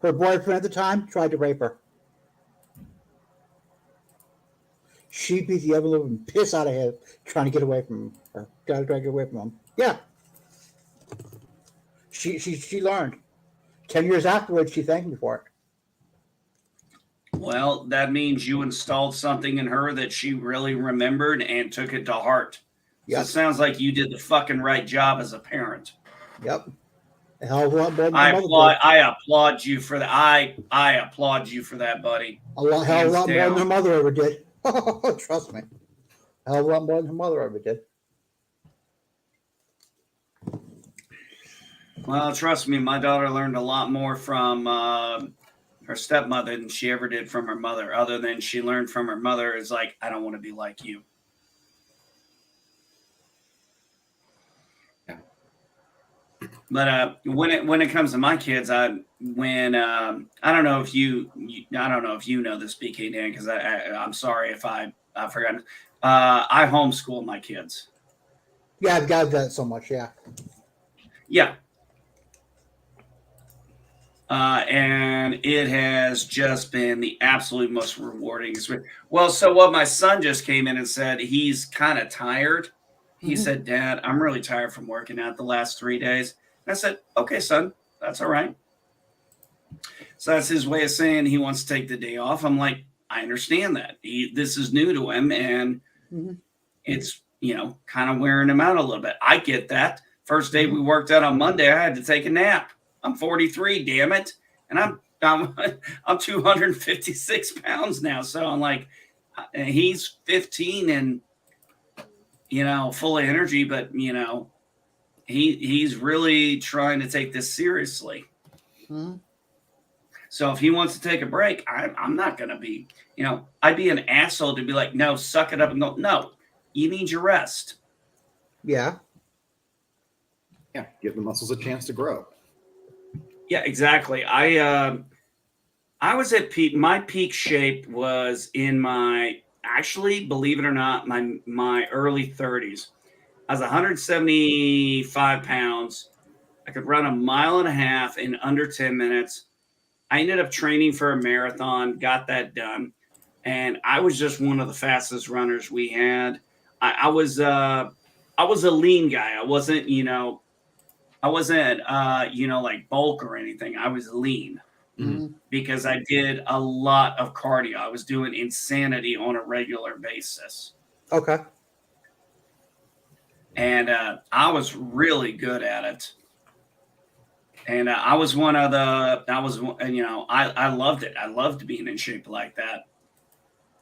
S4: Her boyfriend at the time tried to rape her. She beat the ever living piss out of him trying to get away from her. Trying to get away from him. Yeah. She learned. 10 years afterwards, she thanked me for it.
S3: Well, that means you installed something in her that she really remembered and took it to heart. Yep. So it sounds like you did the fucking right job as a parent.
S4: Yep. A hell of a lot more than
S3: I applaud you for that. I applaud you for that, buddy.
S4: Hell of a lot more than her mother ever did. Trust me. A hell of a lot more than her mother ever did.
S3: Well, trust me, my daughter learned a lot more from her stepmother than she ever did from her mother, other than she learned from her mother is like, I don't want to be like you.
S1: Yeah.
S3: But when it comes to my kids, I don't know if you know this, BK Dan, because I'm sorry if I've forgotten. I homeschool my kids.
S4: Yeah, I've got that so much. Yeah.
S3: Yeah. And it has just been the absolute most rewarding experience. Well, so what my son just came in and said, he's kind of tired. He said, Dad, I'm really tired from working out the last 3 days. And I said, okay, son, that's all right. So that's his way of saying he wants to take the day off. I'm like, I understand that. This is new to him, and it's, kind of wearing him out a little bit. I get that. First day we worked out on Monday, I had to take a nap. I'm 43, damn it. And I'm 256 pounds now. So I'm like, he's 15 and, full of energy, but, he's really trying to take this seriously.
S4: Mhm.
S3: So if he wants to take a break, I'm not going to be, I'd be an asshole to be like, no, suck it up and go, no, you need your rest.
S4: Yeah.
S1: Yeah, give the muscles a chance to grow.
S3: Yeah, exactly. I was at peak. My peak shape was in actually, believe it or not, my early 30s. I was 175 pounds. I could run a mile and a half in under 10 minutes. I ended up training for a marathon, got that done, and I was just one of the fastest runners we had. I was a lean guy. I wasn't, like bulk or anything. I was lean
S4: Mhm.
S3: because I did a lot of cardio. I was doing insanity on a regular basis.
S4: Okay.
S3: And I was really good at it. And I was one of the, I loved it. I loved being in shape like that.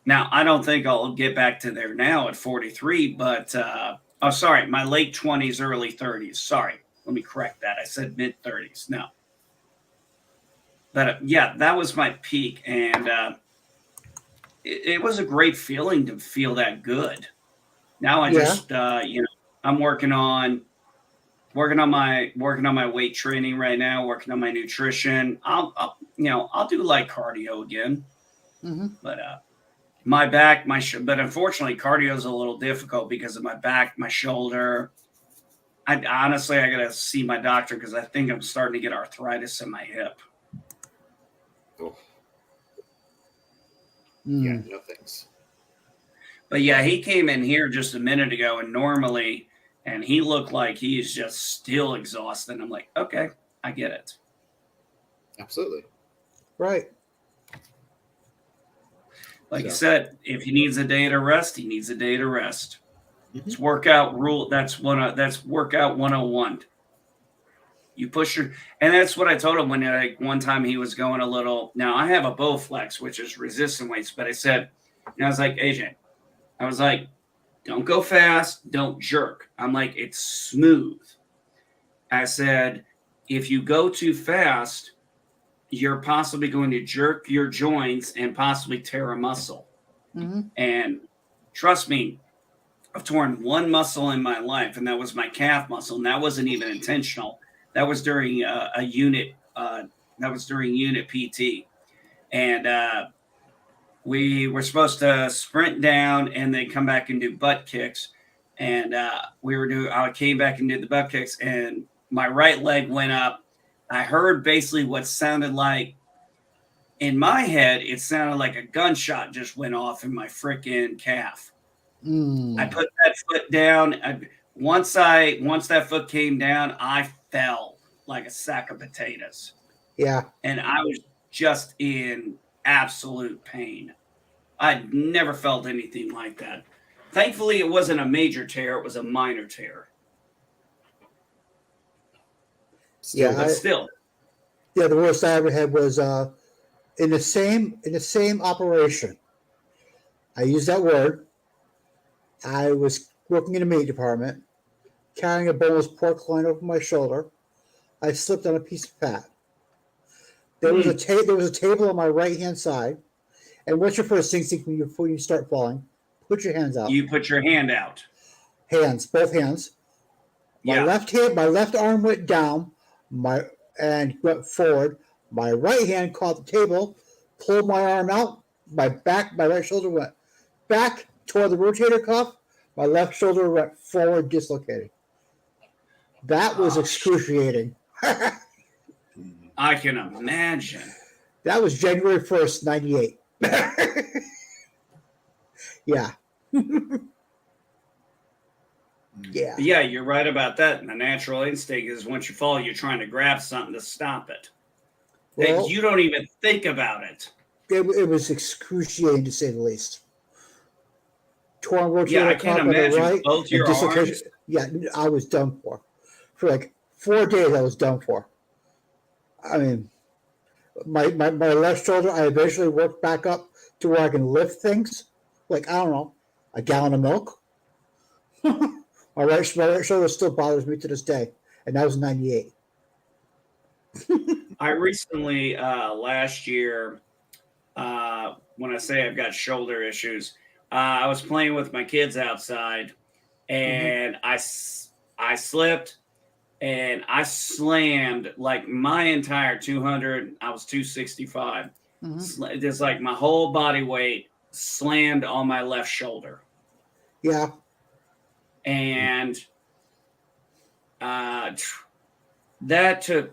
S3: Now, I don't think I'll get back to there now at 43, but, sorry, my late 20s, early 30s. Sorry, let me correct that. I said mid 30s. No. But yeah, that was my peak. And it was a great feeling to feel that good. Now I just, I'm working on my weight training right now, working on my nutrition. I'll do light cardio again, but my back, but unfortunately, cardio is a little difficult because of my back, my shoulder. I gotta see my doctor because I think I'm starting to get arthritis in my hip.
S1: Oh.
S4: Mm.
S1: Yeah, no thanks.
S3: But yeah, he came in here just a minute ago, and he looked like he is just still exhausted. I'm like, okay, I get it.
S1: Absolutely.
S4: Right.
S3: Like I said, if he needs a day to rest, he needs a day to rest.
S1: Mhm.
S3: It's workout rule. That's workout 101. You push your, and that's what I told him when one time he was going a little. Now I have a Bowflex, which is resistant weights, but I said, I was like, AJ, I was like, don't go fast, don't jerk. I'm like, it's smooth. I said, if you go too fast, you're possibly going to jerk your joints and possibly tear a muscle. And trust me, I've torn one muscle in my life, and that was my calf muscle, and that wasn't even intentional. That was during a unit. That was during unit PT, and we were supposed to sprint down and then come back and do butt kicks. And I came back and did the butt kicks, and my right leg went up. I heard basically what sounded like, in my head, it sounded like a gunshot just went off in my freaking calf. I put that foot down. Once that foot came down, I fell like a sack of potatoes.
S4: Yeah.
S3: And I was just in absolute pain. I'd never felt anything like that. Thankfully, it wasn't a major tear. It was a minor tear. Still.
S4: Yeah, the worst I ever had was in the same operation. I used that word. I was working in the meat department, carrying a boneless pork loin over my shoulder. I slipped on a piece of fat. There was a table on my right hand side. And what's your first instinct before you start falling? Put your hands out.
S3: You put your hand out.
S4: Hands, both hands. My left arm went down, and went forward. My right hand caught the table, pulled my arm out. My right shoulder went back toward the rotator cuff. My left shoulder went forward, dislocated. That was excruciating.
S3: I can imagine.
S4: That was January 1st, 98. Yeah. Yeah.
S3: Yeah, you're right about that. And the natural instinct is once you fall, you're trying to grab something to stop it. Well, you don't even think about it.
S4: It was excruciating to say the least. Torn rotator
S3: yeah, I can't imagine
S4: right,
S3: both your arms.
S4: Yeah, I was done for. For like 4 days, I was done for. I mean, my left shoulder, I eventually worked back up to where I can lift things. Like, I don't know, a gallon of milk. My right shoulder still bothers me to this day, and that was 98.
S3: I recently, last year, when I say I've got shoulder issues, I was playing with my kids outside, and I slipped and I slammed like my entire 200. I was 265. Just like my whole body weight slammed on my left shoulder.
S4: Yeah.
S3: And that took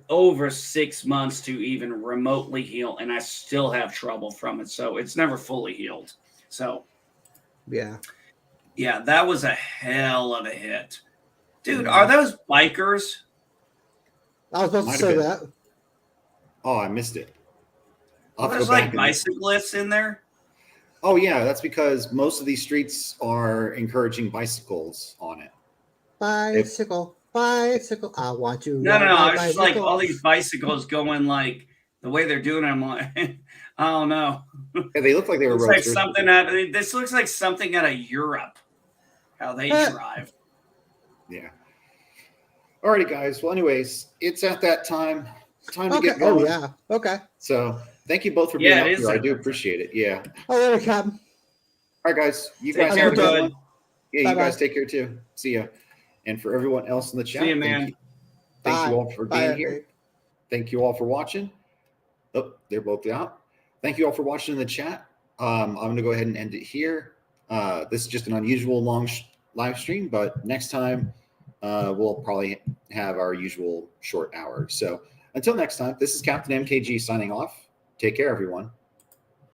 S3: over 6 months to even remotely heal, and I still have trouble from it. So it's never fully healed. So
S4: yeah,
S3: that was a hell of a hit, dude. Are those bikers?
S4: I was about to say that.
S1: Oh, I missed it.
S3: There's like bicyclists in there.
S1: Oh yeah, that's because most of these streets are encouraging bicycles on it.
S4: Bicycle. I want to.
S3: No. I was just like all these bicycles going like the way they're doing. I'm like, I don't know.
S1: Yeah, they look like they were
S3: roadsters. This looks like something out of Europe. How they drive.
S1: Yeah. Alrighty, guys. Well, anyways, it's at that time. Time to get going.
S4: Oh yeah. Okay.
S1: So thank you both for being up here. I do appreciate it. Yeah.
S4: Oh, there, Captain.
S1: All right, guys. You
S3: take
S1: guys
S3: care,
S1: have a good one. Yeah,
S4: Bye-bye.
S1: you guys take care too. See ya. And for everyone else in the chat,
S3: see you, man.
S1: Thank you all for being here. Thank you all for watching. Oh, they're both out. Thank you all for watching in the chat. I'm going to go ahead and end it here. This is just an unusual long live stream, but next time we'll probably have our usual short hour. So until next time, this is Captain MKG signing off. Take care, everyone.